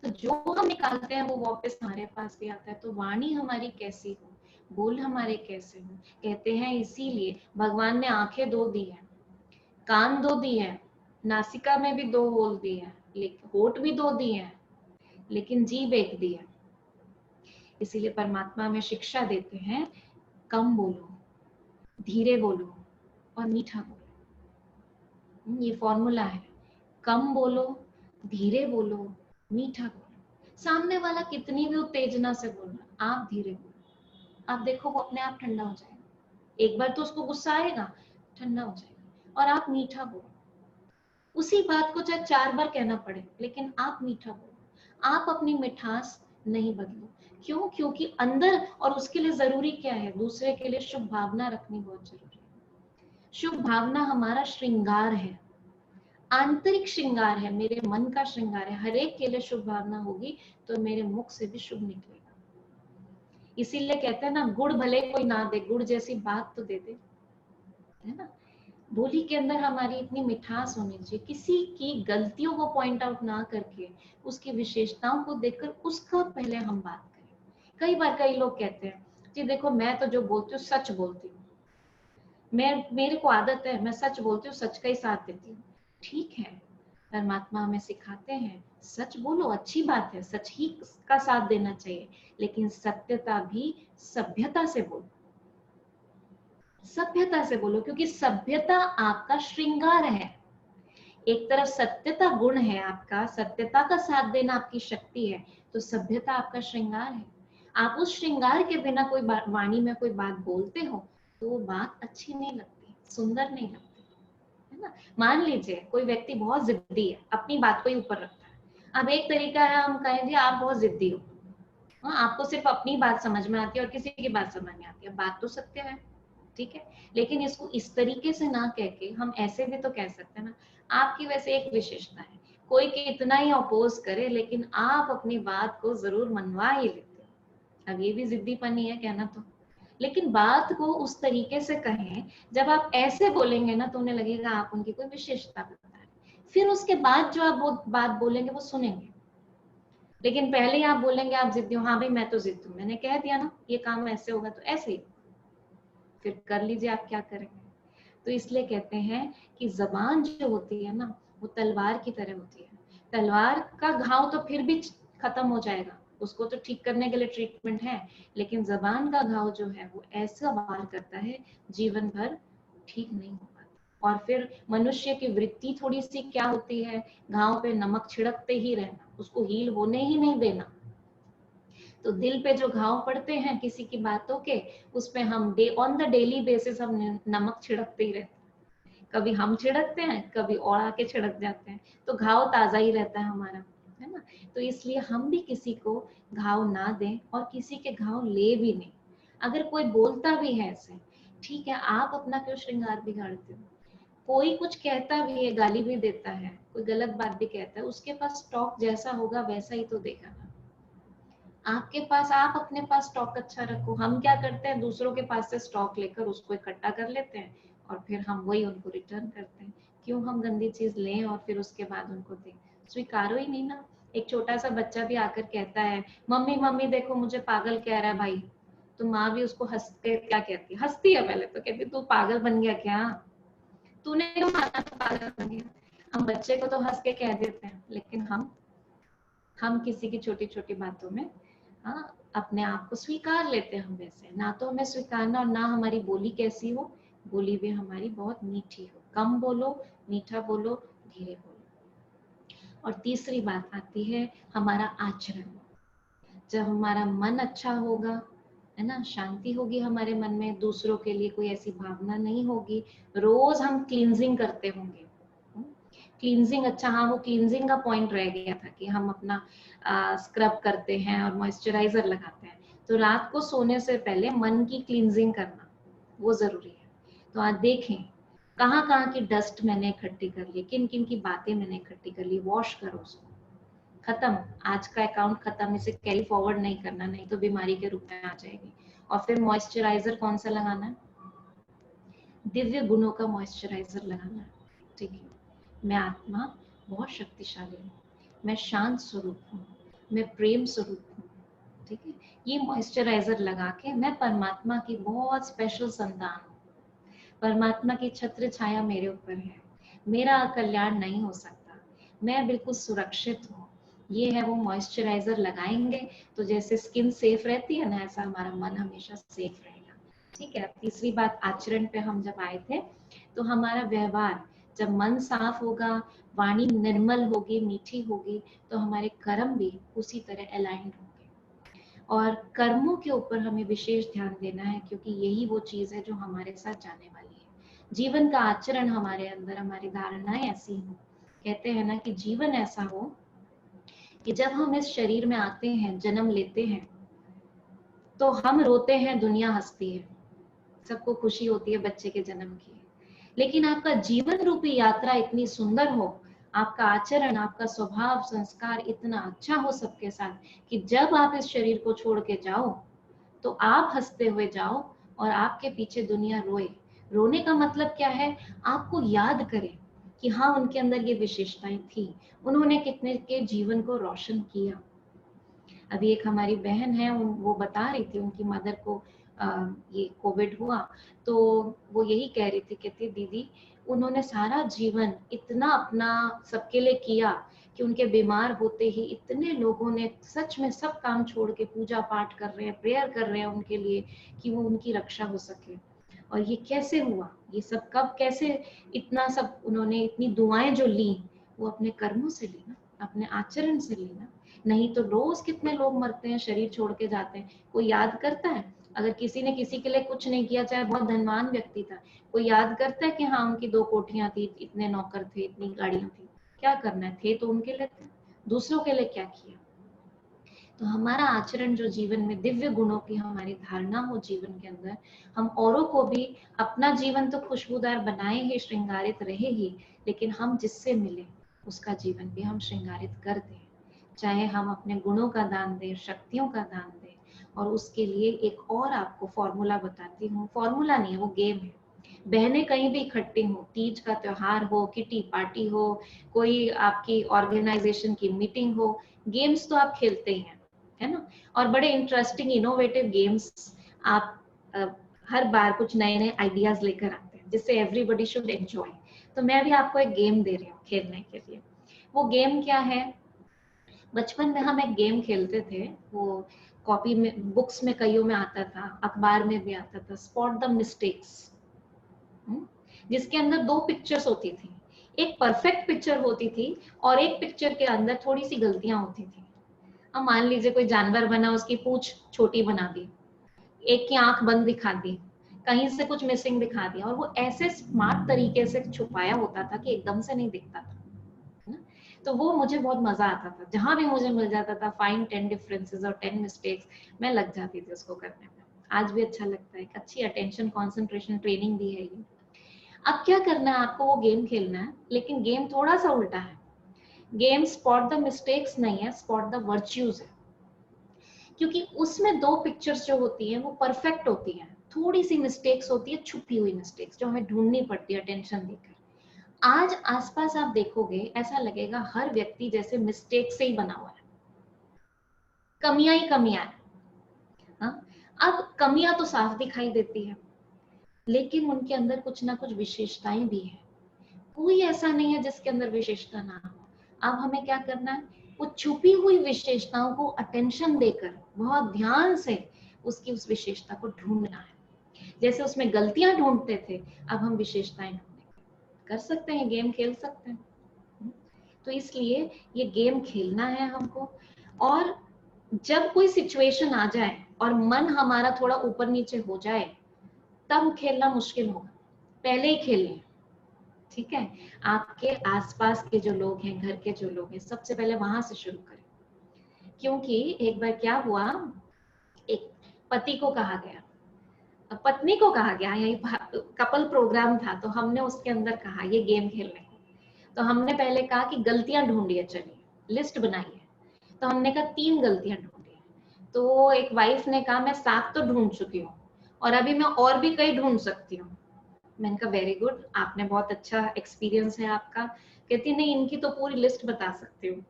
तो जो हम निकालते हैं वो वापस हमारे पास भी आता है। तो वाणी हमारी कैसी हो, बोल हमारे कैसे हो, कहते हैं इसीलिए भगवान ने आंखें 2 दी है, कान 2 दिए हैं, नासिका में भी 2 होल दिए हैं, लेकिन होठ भी 2 दिए हैं, लेकिन जीभ 1 दी है। इसीलिए परमात्मा में शिक्षा देते हैं, कम बोलो, धीरे बोलो और मीठा बोलो। ये फॉर्मूला है, कम बोलो, धीरे बोलो, मीठा बोलो। सामने वाला कितनी भी उत्तेजना से बोल रहा, आप धीरे बोलो, आप देखो वो अपने आप ठंडा हो जाएगा। एक बार तो उसको गुस्सा आएगा, ठंडा हो जाएगा, और आप मीठा बोलो, उसी बात को चाहे 4 बार कहना पड़े, लेकिन आप मीठा बोलो, आप अपनी मिठास नहीं बदलो। क्यों? क्योंकि अंदर, और उसके लिए जरूरी क्या है? दूसरे के लिए शुभ भावना रखनी बहुत जरूरी है। शुभ भावना हमारा श्रृंगार है, आंतरिक श्रृंगार है, मेरे मन का श्रृंगार है। हर एक के लिए शुभ भावना होगी तो मेरे मुख से भी शुभ निकलेगा। इसीलिए कहते हैं ना, गुड़ भले कोई ना दे, गुड़ जैसी बात तो दे दे, है ना। बोली के अंदर हमारी इतनी मिठास होनी चाहिए, किसी की गलतियों को पॉइंट आउट ना करके उसकी विशेषताओं को देखकर उसका पहले हम बात करें। कई बार कई लोग कहते हैं जी देखो मैं तो जो बोलती हूँ सच बोलती हूँ, मेरे को आदत है, मैं सच बोलती हूँ, सच का ही साथ देती हूँ। ठीक है, परमात्मा हमें सिखाते हैं सच बोलो, अच्छी बात है, सच ही का साथ देना चाहिए, लेकिन सत्यता भी सभ्यता से बोलो, सभ्यता से बोलो, क्योंकि सभ्यता आपका श्रृंगार है। एक तरफ सत्यता गुण है आपका, सत्यता का साथ देना आपकी शक्ति है, तो सभ्यता आपका श्रृंगार है। आप उस श्रृंगार के बिना कोई वाणी में कोई बात बोलते हो तो वो बात अच्छी नहीं लगती, सुंदर नहीं लगती, है ना। मान लीजिए कोई व्यक्ति बहुत जिद्दी है, अपनी बात को ही ऊपर रखता है। अब एक तरीका है हम कहें जी आप बहुत जिद्दी हो, हाँ, आपको सिर्फ अपनी बात समझ में आती है और किसी की बात समझ में आती है, बात तो सत्य है, ठीक है, लेकिन इसको इस तरीके से ना कह के हम ऐसे भी तो कह सकते हैं ना, आपकी वैसे एक विशेषता है, कोई कितना ही अपोज करे लेकिन आप अपनी बात को जरूर मनवा ही लेते हो। अब ये भी जिद्दीपनी है कहना तो, लेकिन बात को उस तरीके से कहें, जब आप ऐसे बोलेंगे ना तो उन्हें लगेगा आप उनकी कोई विशेषता बता रहे हैं, फिर उसके बाद जो आप वो बात बोलेंगे वो सुनेंगे। लेकिन पहले ही आप बोलेंगे आप जिद्दी हो, हाँ भाई मैं तो जिद्दी हूँ, मैंने कह दिया ना ये काम ऐसे होगा तो ऐसे ही, फिर कर लीजिए आप क्या करेंगे। तो इसलिए कहते हैं कि जबान जो होती है ना वो तलवार की तरह होती है, तलवार का घाव तो फिर भी खत्म हो जाएगा, उसको तो ठीक करने के लिए ट्रीटमेंट है, लेकिन जबान का घाव जो है वो ऐसा वार करता है जीवन भर ठीक नहीं होगा। और फिर मनुष्य की वृत्ति थोड़ी सी क्या होती है, घाव पे नमक छिड़कते ही रहना, उसको हील होने ही नहीं देना। तो दिल पे जो घाव पड़ते हैं किसी की बातों के, उस पे हम ऑन द डेली बेसिस हम नमक छिड़कते ही रहते हैं, कभी हम छिड़कते हैं कभी और आके छिड़क जाते हैं, तो घाव ताजा ही रहता है हमारा, है ना। तो इसलिए हम भी किसी को घाव ना दें और किसी के घाव ले भी नहीं। अगर कोई बोलता भी है ऐसे, ठीक है, आप अपना क्यों श्रृंगार बिगाड़ते हो। कोई कुछ कहता भी है, गाली भी देता है, कोई गलत बात भी कहता है, उसके पास स्टॉक जैसा होगा वैसा ही तो देगा ना। आपके पास, आप अपने पास स्टॉक अच्छा रखो। हम क्या करते हैं, दूसरों के पास से स्टॉक लेकर उसको इकट्ठा कर लेते हैं और फिर हम वही उनको रिटर्न करते हैं। क्यों हम गंदी चीज लें और फिर उसके बाद उनको दें, स्वीकारो ही नहीं ना। एक छोटा सा बच्चा भी आकर कहता है मम्मी मम्मी देखो मुझे पागल कह रहा है भाई, तो माँ भी उसको हंस के क्या कहती है, हंसती है पहले तो, कहती तू पागल बन गया क्या, तूने क्यों माना था पागल बन गया। हम बच्चे को तो हंस के कह देते हैं, लेकिन हम किसी की छोटी छोटी बातों में अपने आप को स्वीकार लेते हैं। हम वैसे ना तो हमें स्वीकारना, और ना हमारी बोली कैसी हो, बोली भी हमारी बहुत मीठी हो, कम बोलो, मीठा बोलो, धीरे बोलो। और तीसरी बात आती है हमारा आचरण। जब हमारा मन अच्छा होगा, है ना, शांति होगी हमारे मन में, दूसरों के लिए कोई ऐसी भावना नहीं होगी, रोज हम क्लींजिंग करते होंगे। क्लींजिंग, अच्छा हाँ, वो क्लींजिंग का पॉइंट रह गया था कि हम अपना स्क्रब करते हैं और मॉइस्चराइजर लगाते हैं, तो रात को सोने से पहले मन की क्लींजिंग करना वो जरूरी है। तो आज देखें कहाँ कहाँ की डस्ट मैंने इकट्ठी कर ली, किन किन की बातें मैंने इकट्ठी कर ली, वॉश करो उसको, खत्म, आज का अकाउंट खत्म, इसे कैरी फॉरवर्ड नहीं करना, नहीं तो बीमारी के रूप में आ जाएगी। और फिर मॉइस्चराइजर कौन सा लगाना है, दिव्य गुणों का मॉइस्चराइजर लगाना है, ठीक है। मैं आत्मा बहुत शक्तिशाली हूँ, मैं शांत स्वरूप हूँ, मैं प्रेम स्वरूप हूँ, ठीक है। ये मॉइस्चराइजर लगा के मैं परमात्मा की बहुत स्पेशल संतान हूँ, परमात्मा की छत्र छाया मेरे ऊपर है, मेरा कल्याण नहीं हो सकता, मैं बिल्कुल सुरक्षित हूँ। ये है वो मॉइस्चराइजर लगाएंगे तो जैसे स्किन सेफ रहती है ना, ऐसा हमारा मन हमेशा सेफ रहेगा, ठीक है। तीसरी बात आचरण पे हम जब आए थे, तो हमारा व्यवहार, जब मन साफ होगा, वाणी निर्मल होगी, मीठी होगी, तो हमारे कर्म भी उसी तरह अलाइंड होंगे। और कर्मों के ऊपर हमें विशेष ध्यान देना है, क्योंकि यही वो चीज है जो हमारे साथ जाने वाली है। जीवन का आचरण हमारे अंदर, हमारी धारणाएं ऐसी हो, कहते हैं ना कि जीवन ऐसा हो कि जब हम इस शरीर में आते हैं, जन्म लेते हैं, तो हम रोते हैं, दुनिया हंसती है, सबको खुशी होती है बच्चे के जन्म की, लेकिन आपका जीवन रूपी यात्रा इतनी सुंदर हो, आपका आचरण, आपका स्वभाव, संस्कार इतना अच्छा हो सबके साथ, कि जब आप इस शरीर को छोड़ के जाओ तो आप हंसते हुए जाओ और आपके पीछे दुनिया रोए, रोने का मतलब क्या है, आपको याद करें कि हाँ उनके अंदर ये विशेषताएं थी, उन्होंने कितने के जीवन को रोशन किया। अभी एक हमारी बहन है, वो बता रही थी उनकी मदर को ये कोविड हुआ, तो वो यही कह रही थी, कहती दीदी उन्होंने सारा जीवन इतना अपना सबके लिए किया कि उनके बीमार होते ही इतने लोगों ने सच में सब काम छोड़ के पूजा पाठ कर रहे हैं, प्रेयर कर रहे हैं उनके लिए कि वो उनकी रक्षा हो सके। और ये कैसे हुआ, ये सब कब कैसे, इतना सब उन्होंने इतनी दुआएं जो ली वो अपने कर्मों से ली ना, अपने आचरण से ली ना। नहीं तो रोज कितने लोग मरते हैं, शरीर छोड़ के जाते हैं, कोई याद करता है? अगर किसी ने किसी के लिए कुछ नहीं किया, चाहे बहुत धनवान व्यक्ति था, कोई याद करता है कि हाँ उनकी 2 कोठियां थी, इतने नौकर थे, इतनी गाड़ियां थी? क्या करना है, थे तो उनके लिए थे, दूसरों के लिए क्या किया? तो हमारा आचरण जो जीवन में दिव्य गुणों की हमारी धारणा हो जीवन के अंदर, हम औरों को भी, अपना जीवन तो खुशबूदार बनाए ही, श्रृंगारित रहे ही, लेकिन हम जिससे मिले उसका जीवन भी हम श्रृंगारित कर दें। चाहे हम अपने गुणों का दान दें, शक्तियों का दान दें। और उसके लिए एक और आपको फॉर्मूला बताती हूँ, फॉर्मूला नहीं है, वो गेम है। बहनें कहीं भी इकट्ठी हो, तीज का त्योहार हो, किटी पार्टी हो, कोई आपकी ऑर्गेनाइजेशन की मीटिंग हो, गेम्स तो आप खेलते ही हैं, है ना? और बड़े इंटरेस्टिंग इनोवेटिव गेम्स आप हर बार कुछ नए नए आइडियाज लेकर आते हैं जिससे एवरीबॉडी शुड एंजॉय। तो मैं भी आपको एक गेम दे रही हूँ खेलने के लिए। वो गेम क्या है? बचपन में हम एक गेम खेलते थे, वो कॉपी में, बुक्स में कईयों में आता था, अखबार में भी आता था, स्पॉट द मिस्टेक्स, जिसके अंदर 2 पिक्चर्स होती थी। एक परफेक्ट पिक्चर होती थी और एक पिक्चर के अंदर थोड़ी सी गलतियां होती थी। अब मान लीजिए कोई जानवर बना, उसकी पूंछ छोटी बना दी, एक की आंख बंद दिखा दी, कहीं से कुछ मिसिंग दिखा दिया, और वो ऐसे स्मार्ट तरीके से छुपाया होता था कि एकदम से नहीं दिखता था ना? तो वो मुझे बहुत मजा आता था, जहां भी मुझे मिल जाता था फाइंड 10 डिफरेंसेस और 10 मिस्टेक्स, मैं लग जाती थी उसको करने में। आज भी अच्छा लगता है, एक अच्छी अटेंशन कंसंट्रेशन ट्रेनिंग भी है ये। अब क्या करना है आपको, वो गेम खेलना है, लेकिन गेम थोड़ा सा उल्टा है। गेम स्पॉट द मिस्टेक्स नहीं है, स्पॉट द वर्च्यूज है। क्योंकि उसमें 2 पिक्चर्स जो होती हैं वो परफेक्ट होती हैं, थोड़ी सी मिस्टेक्स होती है, छुपी हुई मिस्टेक्स जो हमें ढूंढनी पड़ती है अटेंशन देकर। आज आसपास आप देखोगे, ऐसा लगेगा हर व्यक्ति जैसे मिस्टेक से ही बना हुआ है, कमियां ही कमियां है। हाँ? अब कमियां तो साफ दिखाई देती है, लेकिन उनके अंदर कुछ ना कुछ विशेषताएं भी है। कोई ऐसा नहीं है जिसके अंदर विशेषता ना हो। अब हमें क्या करना है, वो छुपी हुई विशेषताओं को अटेंशन देकर बहुत ध्यान से उसकी उस विशेषता को ढूंढना है। जैसे उसमें गलतियां ढूंढते थे, अब हम विशेषताएं ढूंढेंगे। कर सकते हैं, गेम खेल सकते हैं। तो इसलिए ये गेम खेलना है हमको। और जब कोई सिचुएशन आ जाए और मन हमारा थोड़ा ऊपर नीचे हो जाए, तब खेलना मुश्किल होगा, पहले ही खेलें। ठीक है? आपके आसपास के जो लोग हैं, घर के जो लोग हैं, सबसे पहले वहां से शुरू करें। क्योंकि एक बार क्या हुआ, एक पति को कहा गया, पत्नी को कहा गया, यही कपल प्रोग्राम था, तो हमने उसके अंदर कहा ये गेम खेलने को। तो हमने पहले कहा कि गलतियां ढूंढिए, चलिए लिस्ट बनाइए। तो हमने कहा 3 गलतियां ढूंढिए। तो एक वाइफ ने कहा मैं 7 तो ढूंढ चुकी हूँ और अभी मैं और भी कई ढूंढ सकती हूँ। मैंने कहा वेरी गुड, आपने बहुत अच्छा एक्सपीरियंस है आपका। कहती नहीं, इनकी तो पूरी लिस्ट बता सकती हूँ।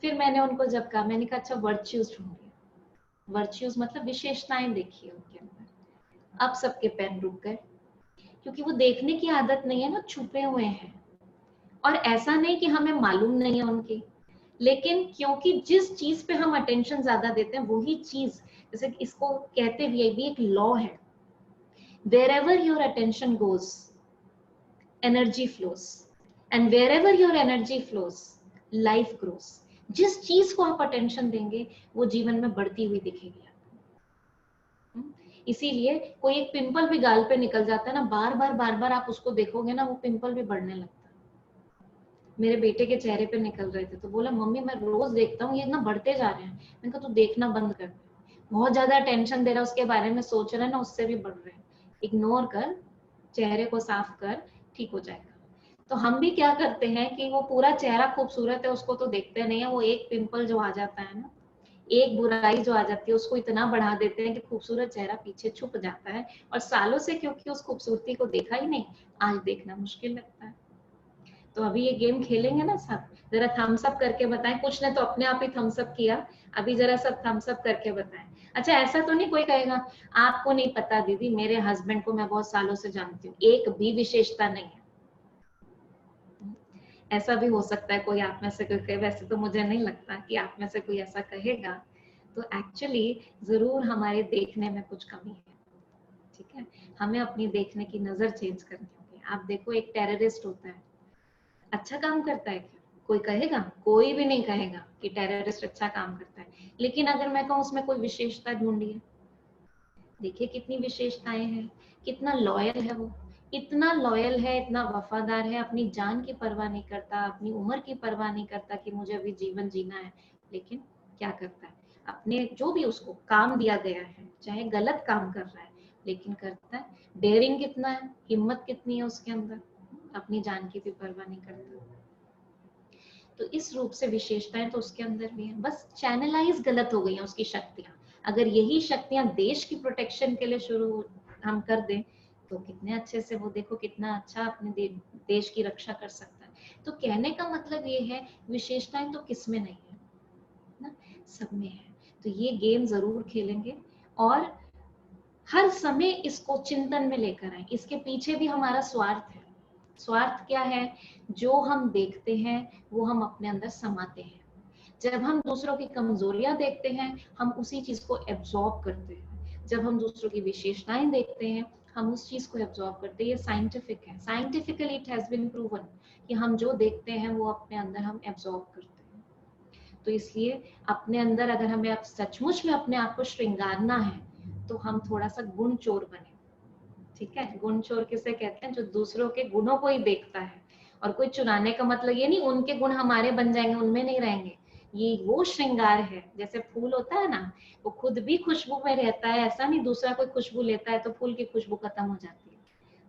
फिर मैंने उनको जब कहा, मैंने कहा अच्छा वर्च्यूज ढूंढिए। वर्च्यूज मतलब विशेषताएं देखिए उनके अंदर। अब सबके पेन रुक गए, क्योंकि वो देखने की आदत नहीं है ना, छुपे हुए हैं। और ऐसा नहीं कि हमें मालूम नहीं है उनकी, लेकिन क्योंकि जिस चीज पे हम अटेंशन ज्यादा देते हैं वही चीज, जैसे इसको कहते भी एक लॉ है, wherever your attention goes, energy flows, and wherever your energy flows, life grows. जिस चीज को आप अटेंशन देंगे वो जीवन में बढ़ती हुई दिखेगी आपको। इसीलिए कोई एक पिंपल भी गाल पे निकल जाता है ना, बार बार आप उसको देखोगे ना, वो पिंपल भी बढ़ने लगता है। मेरे बेटे के चेहरे पे निकल रहे थे, तो बोला मम्मी मैं रोज देखता हूँ ये ना बढ़ते जा रहे हैं। मैंने कहा तू देखना बंद कर, बहुत ज्यादा टेंशन दे रहा है उसके बारे में, सोच रहा है ना, उससे भी बढ़ रहे हैं। इग्नोर कर, चेहरे को साफ कर, ठीक हो जाएगा। तो हम भी क्या करते हैं कि वो पूरा चेहरा खूबसूरत है उसको तो देखते नहीं है, वो एक पिंपल जो आ जाता है ना, एक बुराई जो आ जाती है उसको इतना बढ़ा देते हैं कि खूबसूरत चेहरा पीछे छुप जाता है, और सालों से क्योंकि उस खूबसूरती को देखा ही नहीं, आज देखना मुश्किल लगता है। तो अभी ये गेम खेलेंगे ना सब, जरा थम्स अप करके बताएं। कुछ ने तो अपने आप ही थम्स अप किया, अभी जरा सब थम्स अप करके बताएं। अच्छा, ऐसा तो नहीं कोई कहेगा आपको नहीं पता दीदी, मेरे हस्बैंड को मैं बहुत सालों से जानती हूँ, एक भी विशेषता नहीं है। ऐसा भी हो सकता है कोई आप में से कोई कहे, वैसे तो मुझे नहीं लगता कि आप में से कोई ऐसा कहेगा। तो एक्चुअली जरूर हमारे देखने में कुछ कमी है, ठीक है। हमें अपनी देखने की नजर चेंज करनी होगी। आप देखो, एक टेररिस्ट होता है, अच्छा काम करता है क्या? कोई कहेगा? कोई भी नहीं कहेगा कि टेररिस्ट अच्छा काम करता है। लेकिन अगर मैं कहूँ उसमें कोई विशेषता ढूंढिए, देखिए कितनी विशेषताएं हैं, कितना लॉयल है वो, इतना लॉयल है, इतना वफादार है, अपनी जान की परवाह नहीं करता, अपनी उम्र की परवाह नहीं करता कि मुझे अभी जीवन जीना है। लेकिन क्या करता है, अपने जो भी उसको काम दिया गया है, चाहे गलत काम कर रहा है लेकिन करता है। डेयरिंग कितना है, हिम्मत कितनी है उसके अंदर, अपनी जान की भी परवाह नहीं करता। तो इस रूप से विशेषताएं तो उसके अंदर भी है, बस चैनलाइज गलत हो गई हैं उसकी शक्तियां। अगर यही शक्तियां देश की प्रोटेक्शन के लिए शुरू हम कर दें तो कितने अच्छे से वो, देखो कितना अच्छा अपने देश की रक्षा कर सकता है। तो कहने का मतलब ये है, विशेषताएं तो किसमें नहीं है ना, सब में है। तो ये गेम जरूर खेलेंगे और हर समय इसको चिंतन में लेकर आए। इसके पीछे भी हमारा स्वार्थ है। स्वार्थ क्या है? जो हम देखते हैं वो हम अपने अंदर समाते हैं। जब हम दूसरों की कमजोरियां देखते हैं हम उसी चीज को एब्जॉर्ब करते हैं। जब हम दूसरों की विशेषताएं देखते हैं हम उस चीज को एब्जॉर्ब करते हैं। ये साइंटिफिक है, scientifically it has been proven कि हम जो देखते हैं वो अपने अंदर हम एब्जॉर्ब करते हैं। तो इसलिए अपने अंदर अगर हमें अब सचमुच में अपने आप को श्रृंगारना है तो हम थोड़ा सा गुण चोर बने, ठीक है। गुण चोर किसे कहते हैं? जो दूसरों के गुणों को ही देखता है। और कोई चुराने का मतलब ये नहीं उनके गुण हमारे बन जाएंगे, उनमें नहीं रहेंगे। ये वो श्रृंगार है, जैसे फूल होता है ना, वो खुद भी खुशबू में रहता है, ऐसा नहीं दूसरा कोई खुशबू लेता है तो फूल की खुशबू खत्म हो जाती है,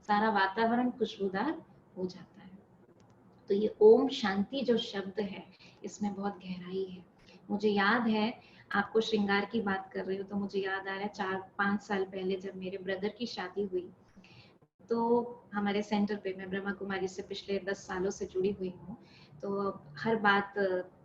सारा वातावरण खुशबूदार हो जाता है। तो ये ओम शांति जो शब्द है इसमें बहुत गहराई है। मुझे याद है, आपको श्रृंगार की बात कर रही हूँ तो मुझे याद आ रहा है 4-5 साल पहले जब मेरे ब्रदर की शादी हुई, तो हमारे सेंटर पे, मैं ब्रह्मा कुमारी से पिछले 10 सालों से जुड़ी हुई हूँ, तो हर बात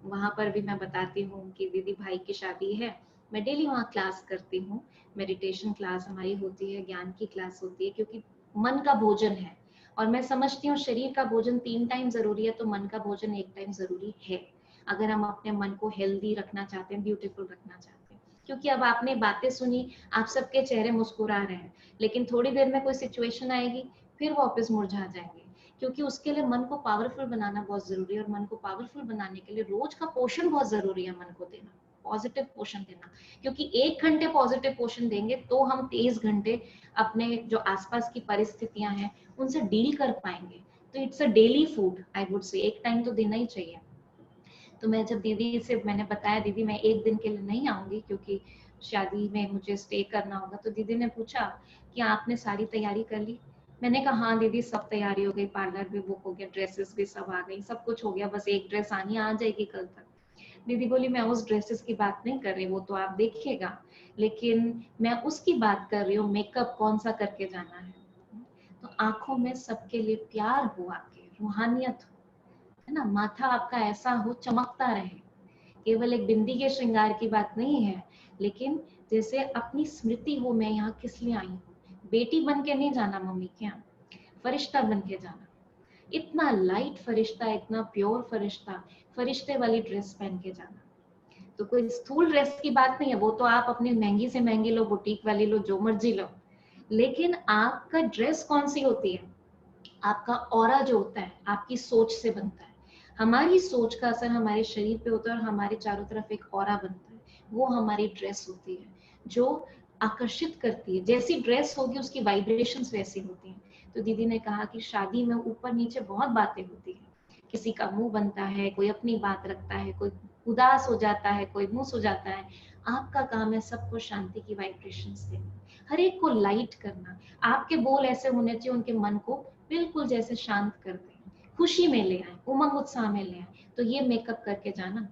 वहां पर भी मैं बताती हूँ कि दीदी भाई की शादी है, मैं डेली वहाँ क्लास करती हूँ, मेडिटेशन क्लास हमारी होती है, ज्ञान की क्लास होती है, क्योंकि मन का भोजन है। और मैं समझती हूँ शरीर का भोजन 3 टाइम जरूरी है, तो मन का भोजन 1 टाइम जरूरी है, अगर हम अपने मन को हेल्दी रखना चाहते हैं, ब्यूटीफुल रखना चाहते हैं। क्योंकि अब आपने बातें सुनी, आप सबके चेहरे मुस्कुरा रहे हैं, लेकिन थोड़ी देर में कोई सिचुएशन आएगी फिर वापस मुरझा जाएंगे, क्योंकि उसके लिए मन को पावरफुल बनाना बहुत जरूरी है। और मन को पावरफुल बनाने के लिए रोज का पोषण बहुत जरूरी है, मन को देना, पॉजिटिव पोषण देना। क्योंकि 1 घंटे पॉजिटिव पोषण देंगे तो हम 23 घंटे अपने जो आसपास की परिस्थितियां हैं उनसे डील कर पाएंगे। तो it's a daily food, I would say 1 time तो देना ही चाहिए। तो मैं जब दीदी से मैंने बताया दीदी मैं 1 दिन के लिए नहीं आऊंगी क्योंकि शादी में मुझे स्टे करना होगा, तो दीदी ने पूछा कि आपने सारी तैयारी कर ली? मैंने कहा हाँ दीदी सब तैयारी हो गई, पार्लर भी बुक हो गया, ड्रेसेस भी सब आ गई, सब कुछ हो गया, बस एक ड्रेस आनी आ जाएगी कल तक। दीदी बोली मैं उस ड्रेसेस की बात नहीं कर रही, वो तो आप देखिएगा, लेकिन मैं उसकी बात कर रही हूँ मेकअप कौन सा करके जाना है। तो आंखों में सबके लिए प्यार हो, आपके रूहानियत हो, है ना, माथा आपका ऐसा हो चमकता रहे। केवल एक बिंदी के श्रृंगार की बात नहीं है, लेकिन जैसे अपनी स्मृति हो, मैं यहाँ किस लिए आई हूँ। बेटी बन के नहीं जाना मम्मी के यहाँ, फरिश्ता बन के जाना, इतना लाइट फरिश्ता, इतना प्योर फरिश्ता, फरिश्ते वाली ड्रेस पहन के जाना। तो कोई स्थूल ड्रेस की बात नहीं है, वो तो आप अपनी महंगी से महंगी लो, बुटीक वाली लो, जो मर्जी लो, लेकिन आपका ड्रेस कौन सी होती है? आपका ऑरा जो होता है आपकी सोच से बनता है। हमारी सोच का असर हमारे शरीर पे होता है और हमारे चारों तरफ एक ऑरा बनता है, वो हमारी ड्रेस होती है जो आकर्षित करती है। जैसी ड्रेस होगी उसकी वाइब्रेशंस वैसी होती हैं। तो दीदी ने कहा कि शादी में ऊपर नीचे बहुत बातें होती है, किसी का मुंह बनता है, कोई अपनी बात रखता है, कोई उदास हो जाता है, कोई मुंह हो जाता है। आपका काम है सबको शांति की वाइब्रेशंस देना, हर एक को लाइट करना। आपके बोल ऐसे होने चाहिए उनके मन को बिल्कुल जैसे शांत कर दें, खुशी में ले आए, उमंग उत्साह में ले आए। तो ये मेकअप करके जाना,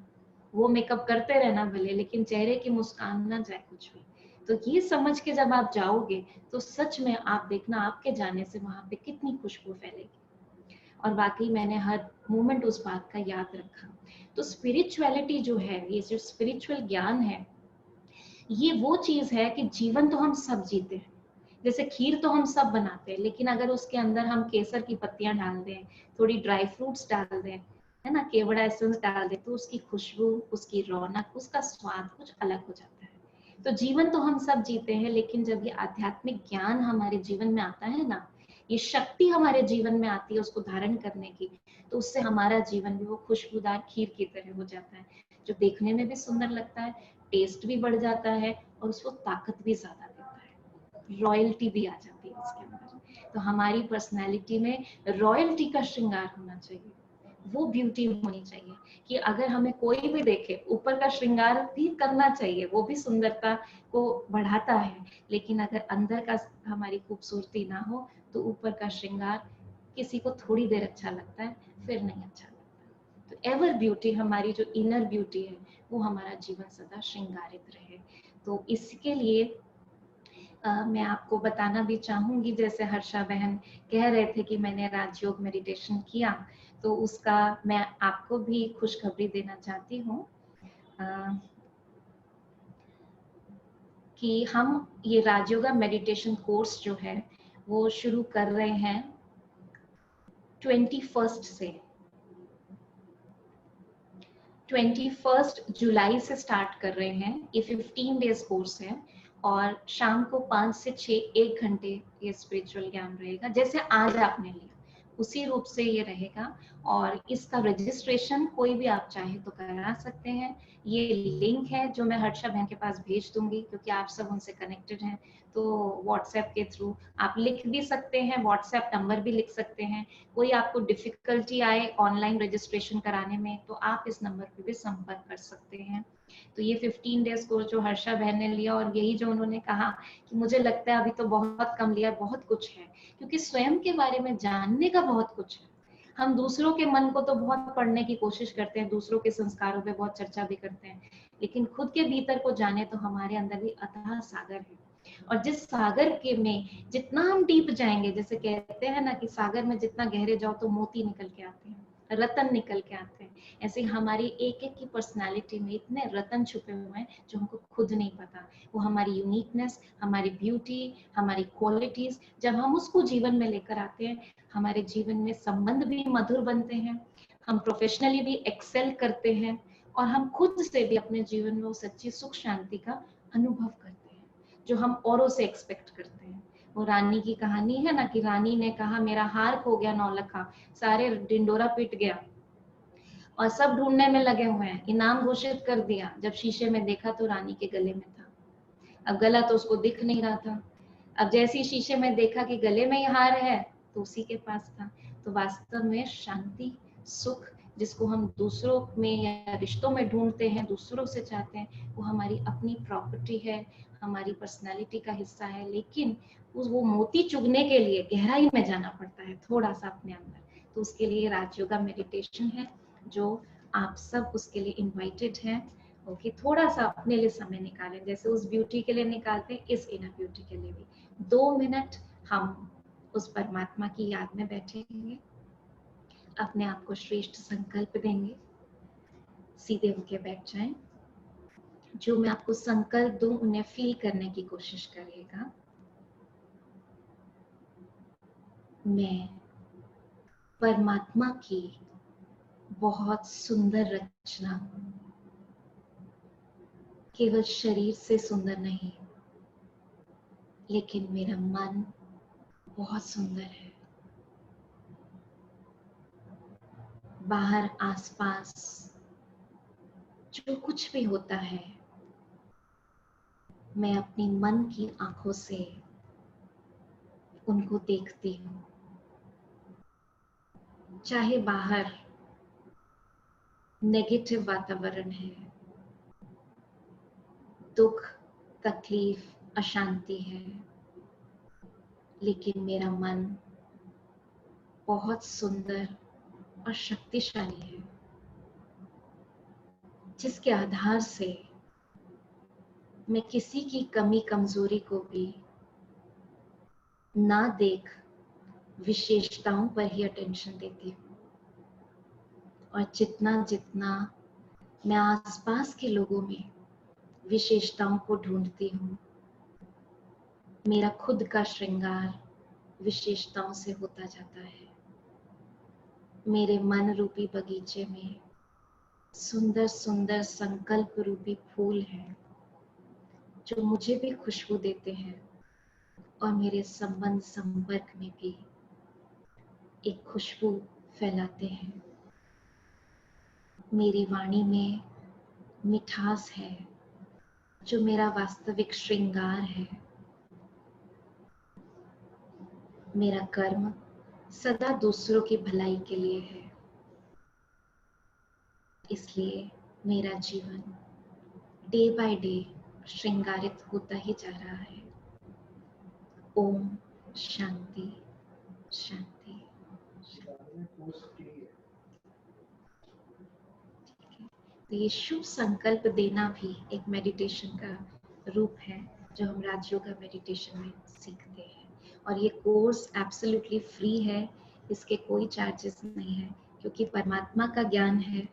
वो मेकअप करते रहना भले, लेकिन चेहरे की मुस्कान ना जाए कुछ भी। तो ये समझ के जब आप जाओगे तो सच में आप देखना आपके जाने से वहां पे कितनी खुशबू फैलेगी। और वाकई मैंने हर मोमेंट उस बात का याद रखा। तो स्पिरिचुअलिटी जो है, ये जो स्पिरिचुअल ज्ञान है, ये वो चीज है कि जीवन तो हम सब जीते हैं। जैसे खीर तो हम सब बनाते हैं, लेकिन अगर उसके अंदर हम केसर की पत्तियां डाल दें, थोड़ी ड्राई फ्रूट्स डाल दें, है ना, केवड़ा एसेंस डाल दें, तो उसकी खुशबू, उसकी रौनक, उसका स्वाद कुछ अलग हो जाता है। तो जीवन तो हम सब जीते हैं, लेकिन जब ये आध्यात्मिक ज्ञान हमारे जीवन में आता है ना, ये शक्ति हमारे जीवन में आती है उसको धारण करने की, तो उससे हमारा जीवन भी वो खुशबूदार खीर की तरह हो जाता है, जो देखने में भी सुंदर लगता है, टेस्ट भी बढ़ जाता है और उसको ताकत भी ज्यादा देता है, रॉयल्टी भी आ जाती है उसके अंदर। तो हमारी पर्सनैलिटी में रॉयल्टी का श्रृंगार होना चाहिए, वो ब्यूटी होनी चाहिए कि अगर हमें कोई भी देखे, ऊपर का श्रृंगार भी करना चाहिए, वो भी सुंदरता को बढ़ाता है, लेकिन अगर अंदर का हमारी खूबसूरती ना हो तो ऊपर का श्रृंगार किसी को थोड़ी देर अच्छा लगता है, फिर नहीं अच्छा लगता। तो एवर ब्यूटी, हमारी जो इनर ब्यूटी है, वो हमारा जीवन सदा श्रृंगारित रहे। तो इसके लिए मैं आपको बताना भी चाहूंगी, जैसे हर्षा बहन कह रहे थे कि मैंने राजयोग मेडिटेशन किया, तो उसका मैं आपको भी खुशखबरी देना चाहती हूँ कि हम ये राजयोगा मेडिटेशन कोर्स जो है वो शुरू कर रहे हैं 21 से। 21 जुलाई से स्टार्ट कर रहे हैं। ये 15 डेज कोर्स है और शाम को 5 से 6 1 घंटे ये स्पिरिचुअल ज्ञान रहेगा, जैसे आज आपने लिया उसी रूप से ये रहेगा। और इसका रजिस्ट्रेशन कोई भी आप चाहे तो करा सकते हैं। ये लिंक है जो मैं हर्षा बहन के पास भेज दूंगी, क्योंकि आप सब उनसे कनेक्टेड हैं, तो व्हाट्सएप के थ्रू आप लिख भी सकते हैं, व्हाट्सएप नंबर भी लिख सकते हैं। कोई आपको डिफिकल्टी आए ऑनलाइन रजिस्ट्रेशन कराने में तो आप इस नंबर पे भी संपर्क कर सकते हैं। तो ये 15 डेज कोर्स जो हर्षा बहन ने लिया, और यही जो उन्होंने कहा कि मुझे लगता है अभी तो बहुत कम लिया, बहुत कुछ है, क्योंकि स्वयं के बारे में जानने का बहुत कुछ है। हम दूसरों के मन को तो बहुत पढ़ने की कोशिश करते हैं, दूसरों के संस्कारों पे बहुत चर्चा भी करते हैं, लेकिन खुद के भीतर को जाने तो हमारे अंदर भी अथाह सागर है। और जिस सागर के में जितना हम डीप जाएंगे, जैसे कहते हैं ना कि सागर में जितना गहरे जाओ तो मोती निकल के आते हैं, रतन निकल के आते हैं, ऐसे हमारी एक एक की पर्सनालिटी में इतने रतन छुपे हुए हैं जो हमको खुद नहीं पता। वो हमारी यूनिकनेस, हमारी ब्यूटी, हमारी क्वालिटीज, जब हम उसको जीवन में लेकर आते हैं, हमारे जीवन में संबंध भी मधुर बनते हैं, हम प्रोफेशनली भी एक्सेल करते हैं, और हम खुद से भी अपने जीवन में वो सच्ची सुख शांति का अनुभव करते हैं जो हम औरों से एक्सपेक्ट करते हैं। वो रानी की कहानी है ना कि रानी ने कहा मेरा हार खो गया नौलखा, सारे डिंडोरा पिट गया और सब ढूंढने में लगे हुए हैं, इनाम घोषित कर दिया। जब शीशे में देखा तो रानी के गले में था, अब गला तो उसको दिख नहीं रहा था। अब जैसे ही शीशे में देखा कि गले में ही हार है तो उसी के पास था। तो वास्तव में शांति, सुख जिसको हम दूसरों में या रिश्तों में ढूंढते हैं, दूसरों से चाहते हैं, वो हमारी अपनी प्रॉपर्टी है, हमारी पर्सनालिटी का हिस्सा है। लेकिन वो मोती चुगने के लिए गहराई में जाना पड़ता है थोड़ा सा अपने अंदर। तो उसके लिए राजयोगा मेडिटेशन है जो आप सब उसके लिए इनवाइटेड हैं। ओके, थोड़ा सा अपने लिए समय निकालें, जैसे उस ब्यूटी के लिए निकालते हैं, इस इनर ब्यूटी के लिए भी 2 मिनट हम उस परमात्मा की याद में बैठेंगे, अपने आप को श्रेष्ठ संकल्प देंगे, सीधे होके बैठ जाएं। जो मैं आपको संकल्प दूं उन्हें फील करने की कोशिश करिएगा। मैं परमात्मा की बहुत सुंदर रचना हूं, केवल शरीर से सुंदर नहीं, लेकिन मेरा मन बहुत सुंदर है। बाहर आसपास जो कुछ भी होता है, मैं अपनी मन की आंखों से उनको देखती हूँ। चाहे बाहर नेगेटिव वातावरण है, दुख, तकलीफ, अशांति है, लेकिन मेरा मन बहुत सुंदर और शक्तिशाली है। जिसके आधार से मैं किसी की कमी कमजोरी को भी ना देख विशेषताओं पर ही अटेंशन देती हूँ। और जितना जितना मैं आसपास के लोगों में विशेषताओं को ढूंढती हूँ, मेरा खुद का श्रृंगार विशेषताओं से होता जाता है। मेरे मन रूपी बगीचे में सुंदर सुंदर संकल्प रूपी फूल हैं जो मुझे भी खुशबू देते हैं और मेरे संबंध संपर्क में भी एक खुशबू फैलाते हैं। मेरी वाणी में मिठास है जो मेरा वास्तविक श्रृंगार है। मेरा कर्म सदा दूसरों की भलाई के लिए है, इसलिए मेरा जीवन डे बाय डे श्रृंगारित होता ही जा रहा है। ओम शांति शांति। तो ये शुभ संकल्प देना भी एक मेडिटेशन का रूप है जो हम राजयोगा मेडिटेशन में सीखते हैं। और ये कोर्स एब्सोल्युटली फ्री है, इसके कोई चार्जेस नहीं है, क्योंकि परमात्मा का ज्ञान है।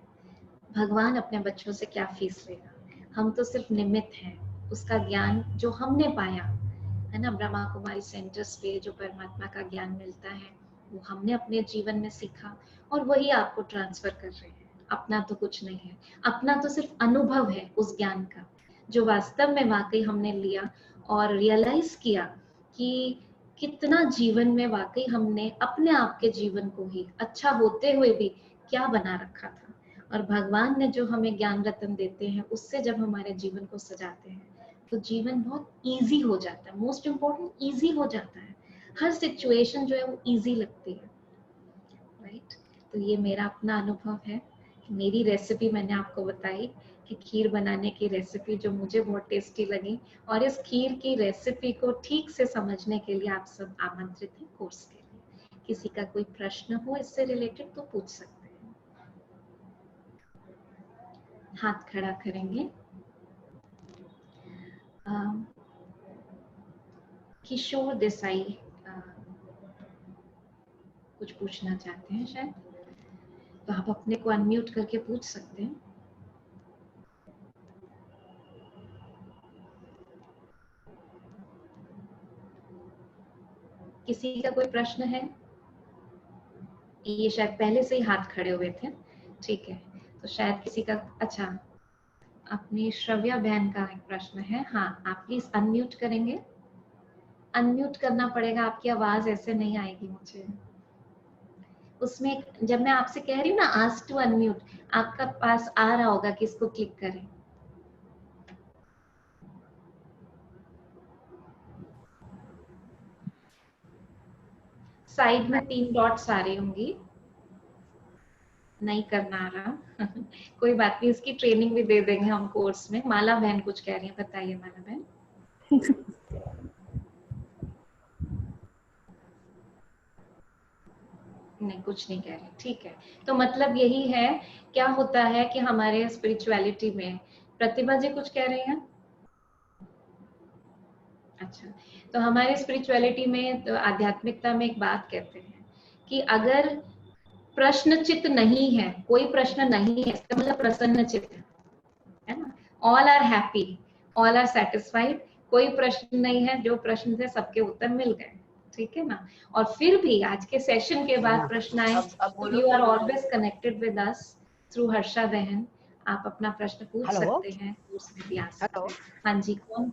भगवान अपने बच्चों से क्या फीस लेगा, हम तो सिर्फ निमित्त हैं। उसका ज्ञान जो हमने पाया है ना, ब्रह्मा कुमारी सेंटर्स पे जो परमात्मा का ज्ञान मिलता है वो हमने अपने जीवन में सीखा और वही आपको ट्रांसफर कर रहे हैं। अपना तो कुछ नहीं है, अपना तो सिर्फ अनुभव है उस ज्ञान का जो वास्तव में वाकई हमने लिया और रियलाइज किया कि कितना जीवन में वाकई हमने अपने आप के जीवन को ही अच्छा होते हुए भी क्या बना रखा था। और भगवान ने जो हमें ज्ञान रत्न देते हैं उससे जब हमारे जीवन को सजाते हैं तो जीवन बहुत इजी हो जाता है। मोस्ट इम्पोर्टेंट इजी हो जाता है, हर सिचुएशन जो है वो इजी लगती है, राइट। तो ये मेरा अपना अनुभव है। मेरी रेसिपी मैंने आपको बताई कि खीर बनाने की रेसिपी जो मुझे बहुत टेस्टी लगी, और इस खीर की रेसिपी को ठीक से समझने के लिए आप सब आमंत्रित हैं कोर्स के लिए। किसी का कोई प्रश्न हो इससे रिलेटेड तो पूछ सकते हैं। हाथ खड़ा करेंगे। किशोर देसाई कुछ पूछना चाहते हैं शायद, तो आप अपने को अनम्यूट करके पूछ सकते हैं। किसी का कोई प्रश्न है? ये शायद पहले से ही हाथ खड़े हुए थे, ठीक है। तो शायद किसी का, अच्छा, अपनी श्रव्या बहन का एक प्रश्न है। हाँ, आप प्लीज अनम्यूट करेंगे। अनम्यूट करना पड़ेगा, आपकी आवाज ऐसे नहीं आएगी मुझे। उसमें जब मैं आपसे कह रही हूँ ना आस्क टू अनम्यूट, आपका पास आ रहा होगा कि इसको क्लिक करें। साइड में 3 डॉट्स आ रही होंगी, नहीं करना आ रहा कोई बात नहीं, इसकी ट्रेनिंग भी दे देंगे हम कोर्स में। माला बहन कुछ कह रही है, बताइए माला बहन। नहीं, कुछ नहीं कह रही, ठीक है। तो मतलब यही है, क्या होता है कि हमारे स्पिरिचुअलिटी में, प्रतिभा जी कुछ कह रही हैं? अच्छा, तो हमारे स्पिरिचुअलिटी में, तो आध्यात्मिकता में एक बात कहते हैं कि अगर प्रश्न चित्त नहीं है, कोई प्रश्न नहीं है, इसका मतलब प्रसन्न चित्त है ना। All are happy, all are satisfied, कोई प्रश्न नहीं है, जो प्रश्न थे सबके उत्तर मिल गए, ठीक है ना। और फिर भी आज के सेशन के बाद प्रश्न आए तो you are always connected with us through Harsha बहन, आप अपना प्रश्न पूछ सकते हैं, उसमें भी आ सकते हैं। हाँ जी, कौन?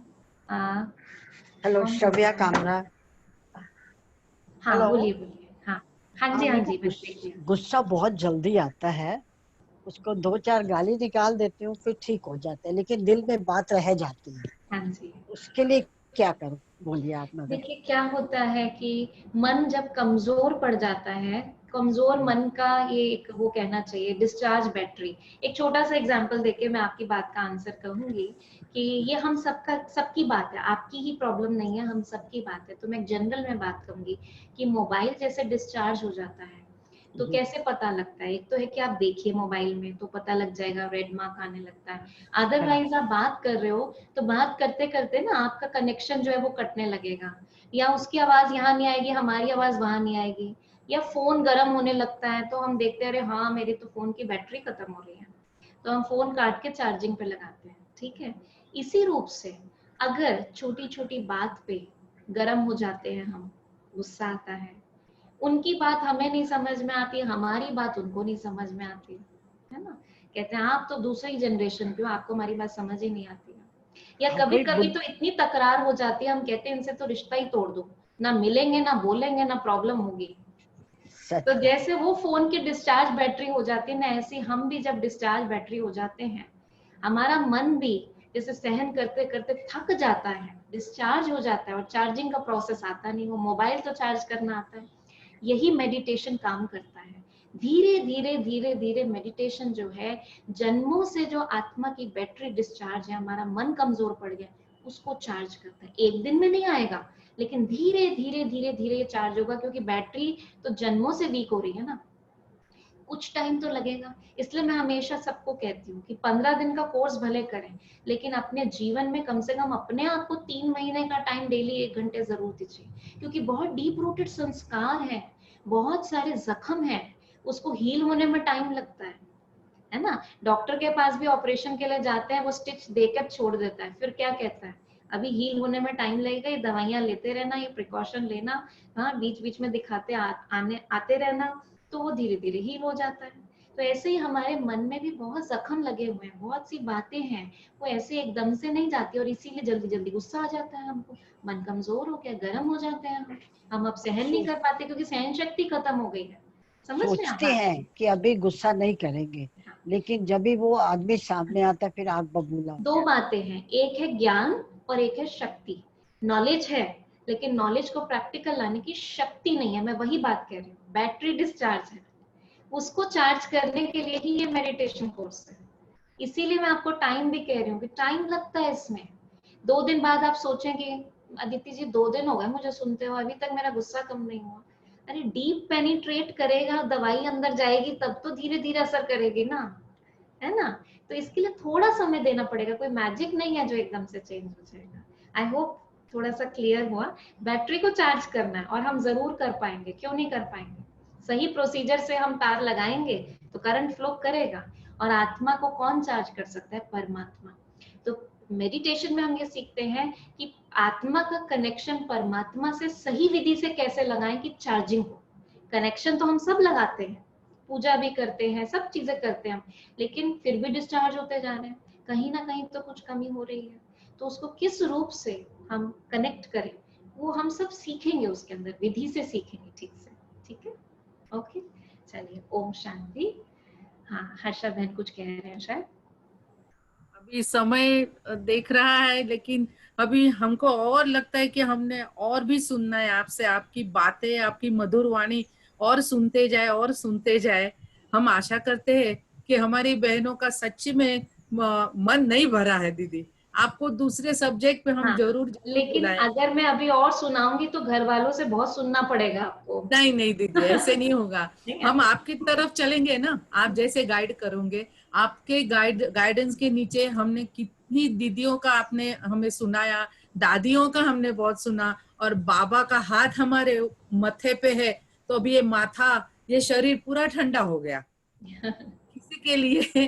हेलो, श्रव्या कामरा। हाँ, बोलिए बोलिए। हाँ हाँ जी, हाँ जी। गुस्सा बहुत जल्दी आता है, उसको 2-4 गाली निकाल देती हूँ, फिर ठीक हो जाता है, लेकिन दिल में बात रह जाती है। हाँ जी, उसके लिए क्या करूँ, बोलिए आप मदद। देखिए क्या होता है कि मन जब कमजोर पड़ जाता है, कमजोर मन का ये एक वो कहना चाहिए डिस्चार्ज बैटरी। एक छोटा सा एग्जांपल देके मैं आपकी बात का आंसर कहूंगी कि ये हम सबकी बात है, आपकी ही प्रॉब्लम नहीं है, हम सबकी बात है। तो मैं जनरल में बात कहूंगी कि मोबाइल जैसे डिस्चार्ज हो जाता है, तो कैसे पता लगता है? एक तो है कि आप देखिए मोबाइल में तो पता लग जाएगा, रेड मार्क आने लगता है। अदरवाइज आप बात कर रहे हो तो बात करते करते ना आपका कनेक्शन जो है वो कटने लगेगा, या उसकी आवाज यहाँ नहीं आएगी, हमारी आवाज वहां नहीं आएगी, या फोन गर्म होने लगता है तो हम देखते हैं अरे हाँ मेरी तो फोन की बैटरी खत्म हो रही है, तो हम फोन काट के चार्जिंग पे लगाते हैं। ठीक है, इसी रूप से अगर छोटी छोटी बात पे गर्म हो जाते हैं हम, गुस्सा आता है, उनकी बात हमें नहीं समझ में आती, हमारी बात उनको नहीं समझ में आती, है ना। कहते हैं आप तो दूसरी जनरेशन के हो, आपको हमारी बात समझ ही नहीं आती है। या हाँ, कभी कोई कभी तो इतनी तकरार हो जाती है हम कहते हैं इनसे तो रिश्ता ही तोड़ दो, ना मिलेंगे ना बोलेंगे ना प्रॉब्लम होगी। सच तो है। जैसे वो फोन की डिस्चार्ज बैटरी हो जाती है ना, ऐसे हम भी जब डिस्चार्ज बैटरी हो जाते हैं, हमारा मन भी जैसे सहन करते करते थक जाता है, डिस्चार्ज हो जाता है, और चार्जिंग का प्रोसेस आता नहीं, वो मोबाइल तो चार्ज करना आता है। यही मेडिटेशन काम करता है। धीरे धीरे धीरे धीरे मेडिटेशन जो है, जन्मों से जो आत्मा की बैटरी डिस्चार्ज है, हमारा मन कमजोर पड़ गया, उसको चार्ज करता है। एक दिन में नहीं आएगा, लेकिन धीरे धीरे धीरे धीरे ये चार्ज होगा, क्योंकि बैटरी तो जन्मों से वीक हो रही है ना, कुछ टाइम तो लगेगा। इसलिए मैं हमेशा सबको कहती हूँ कि 15 दिन का कोर्स भले करें, लेकिन अपने जीवन में कम से कम अपने आप को 3 महीने का टाइम डेली 1 घंटे जरूर दीजिए, क्योंकि बहुत डीप रूटेड संस्कार है, बहुत सारे जख्म है, उसको हील होने में टाइम लगता है ना। डॉक्टर के पास भी ऑपरेशन के लिए जाते हैं, वो स्टिच देकर छोड़ देता है, फिर क्या कहता है अभी हील होने में टाइम लगेगा, ये दवाइयां लेते रहना, ये प्रिकॉशन लेना, हाँ बीच बीच में दिखाते आते रहना, तो वो धीरे धीरे हील हो जाता है। तो ऐसे ही हमारे मन में भी बहुत जख्म लगे हुए हैं, बहुत सी बातें हैं, वो ऐसे एकदम से नहीं जाती, और इसीलिए जल्दी जल्दी गुस्सा आ जाता है हमको, मन कमजोर हो गया, गर्म हो जाते हैं हम अब सहन नहीं कर पाते, क्योंकि सहन शक्ति खत्म हो गई है। समझ में आ सोचते बात? हैं कि अभी गुस्सा नहीं करेंगे, लेकिन जब भी वो आदमी सामने आता है फिर आग बबूला हो दो जाता बातें हैं, एक है ज्ञान और एक है शक्ति। नॉलेज है, लेकिन नॉलेज को प्रैक्टिकल लाने की शक्ति नहीं है, मैं वही बात कह रही हूँ। बैटरी डिस्चार्ज है, उसको चार्ज करने के लिए ही ये मेडिटेशन कोर्स है। इसीलिए मैं आपको टाइम भी कह रही हूँ कि टाइम लगता है इसमें। 2 दिन बाद आप सोचेंगे अदिति जी 2 दिन हो गए मुझे सुनते हो, अभी तक मेरा गुस्सा कम नहीं हुआ। अरे डीप पेनिट्रेट करेगा, दवाई अंदर जाएगी, तब तो धीरे धीरे असर करेगी ना, है ना। तो इसके लिए थोड़ा समय देना पड़ेगा, कोई मैजिक नहीं है जो एकदम से चेंज हो जाएगा। आई होप थोड़ा सा क्लियर हुआ। बैटरी को चार्ज करना है, और हम जरूर कर पाएंगे, क्यों नहीं कर पाएंगे। सही प्रोसीजर से हम तार लगाएंगे तो करंट फ्लो करेगा, और आत्मा को कौन चार्ज कर सकता है? परमात्मा। तो मेडिटेशन में हम ये सीखते हैं कि आत्मा का कनेक्शन परमात्मा से सही विधि से कैसे लगाएं कि चार्जिंग हो। कनेक्शन तो हम सब लगाते हैं, पूजा भी करते हैं, सब चीजें करते हैं हम, लेकिन फिर भी डिस्चार्ज होते जा रहे हैं, कहीं ना कहीं तो कुछ कमी हो रही है। तो उसको किस रूप से हम कनेक्ट करें, वो हम सब सीखेंगे, उसके अंदर विधि से सीखेंगे ठीक से। ठीक है, ओके, चलिए, ओम शांति। हाँ, हर्षा बहन कुछ कह रहे हैं शायद। अभी समय देख रहा है, लेकिन अभी हमको और लगता है कि हमने और भी सुनना है आपसे, आपकी बातें, आपकी मधुर वाणी और सुनते जाए और सुनते जाए। हम आशा करते हैं कि हमारी बहनों का सच्ची में मन नहीं भरा है दीदी, आपको दूसरे सब्जेक्ट पे हम हाँ, जरूर लेकिन बुलाएं। अगर मैं अभी और सुनाऊंगी तो घर वालों से बहुत सुनना पड़ेगा आपको। नहीं नहीं दीदी, ऐसे नहीं होगा। ठीक है? हम आपकी तरफ चलेंगे ना, आप जैसे गाइड करोगे, आपके गाइडेंस के नीचे हमने कितनी दीदियों का आपने हमें सुनाया, दादियों का हमने बहुत सुना, और बाबा का हाथ हमारे मथे पे है, तो अभी ये माथा, ये शरीर पूरा ठंडा हो गया। किसी के लिए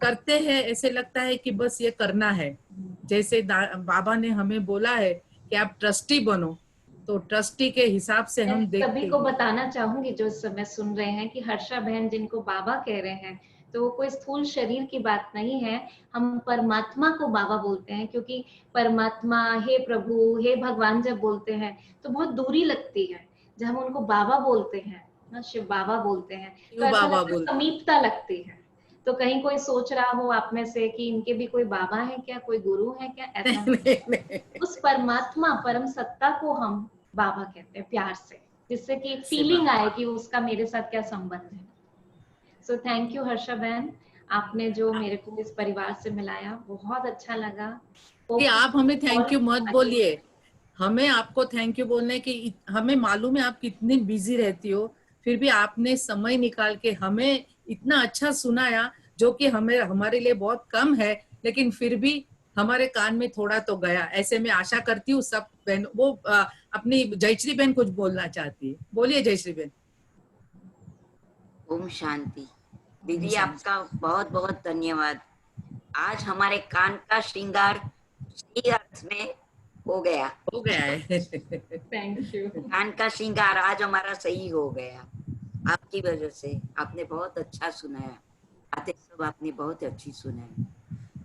करते हैं ऐसे लगता है कि बस ये करना है, जैसे बाबा ने हमें बोला है कि आप ट्रस्टी बनो, तो ट्रस्टी के हिसाब से मैं हम देखते सभी को हैं। बताना चाहूंगी जो इस समय सुन रहे हैं कि हर्षा बहन जिनको बाबा कह रहे हैं, तो वो कोई स्थूल शरीर की बात नहीं है। हम परमात्मा को बाबा बोलते हैं, क्योंकि परमात्मा, हे प्रभु, हे भगवान जब बोलते हैं तो बहुत दूरी लगती है। जब हम उनको बाबा बोलते हैं ना, शिव बाबा बोलते हैं, तो शिव ऐसा बाबा लगता है, बोलते समीपता लगती है। तो कहीं कोई सोच रहा हो आप में से कि इनके भी कोई बाबा है क्या, कोई गुरु है क्या, ऐसा नहीं, नहीं, नहीं। उस परमात्मा परम सत्ता को हम बाबा कहते हैं प्यार से, जिससे कि एक से फीलिंग बाबा। आए कि उसका मेरे साथ क्या संबंध है। सो थैंक यू हर्षा बहन, आपने जो मेरे को इस परिवार से मिलाया, बहुत अच्छा लगा। कि आप हमें थैंक यू मत और बोलिए, हमें आपको थैंक यू बोलने की, हमें मालूम है आप कितनी बिजी रहती हो, फिर भी आपने समय निकाल के हमें इतना अच्छा सुनाया, जो कि हमें हमारे लिए बहुत कम है, लेकिन फिर भी हमारे कान में थोड़ा तो गया। ऐसे मैं आशा करती हूँ सब बहन। वो अपनी जयश्री बहन कुछ बोलना चाहती है, बोलिए जयश्री बहन। ओम शांति। दीदी आपका बहुत बहुत धन्यवाद। आज हमारे कान का श्रृंगार सही अर्थ में हो गया है। Thank you. कान का श्रृंगार आज हमारा सही हो गया आपकी वजह से। आपने बहुत अच्छा सुनाया, बातें सब आपने बहुत अच्छी सुनाई।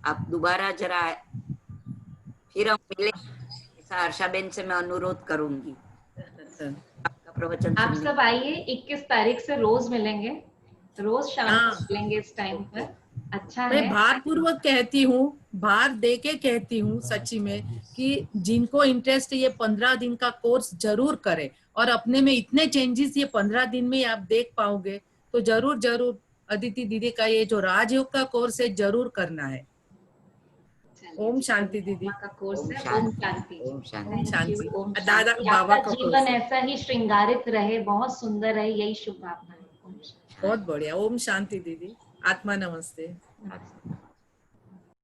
आप दोबारा जरा फिर हम मिले, ऐसा हर्षाबेन से मैं अनुरोध करूंगी आपका प्रवचन आप सुनने। सब आइए, 21 तारीख से रोज मिलेंगे, रोज शाम को मिलेंगे इस टाइम पर। अच्छा मैं है। भारपूर्वक कहती हूँ, भार दे के कहती हूँ सच्ची में, कि जिनको इंटरेस्ट है ये 15 दिन का कोर्स जरूर करें, और अपने में इतने चेंजेस ये 15 दिन में आप देख पाओगे। तो जरूर जरूर अदिति दीदी का ये जो राजयोग का कोर्स है जरूर करना है। ओम शांति दीदी। का कोर्स ओम है। शांति। ओम शांति। ओम शांति। ओम शांति। ओम दादा शांति। बाबा आपका का जीवन कोर्स है। ऐसा ही श्रृंगारित रहे, बहुत सुंदर रहे, यही शुभकामनाएं। बहुत बढ़िया। ओम शांति दीदी। आत्मा नमस्ते।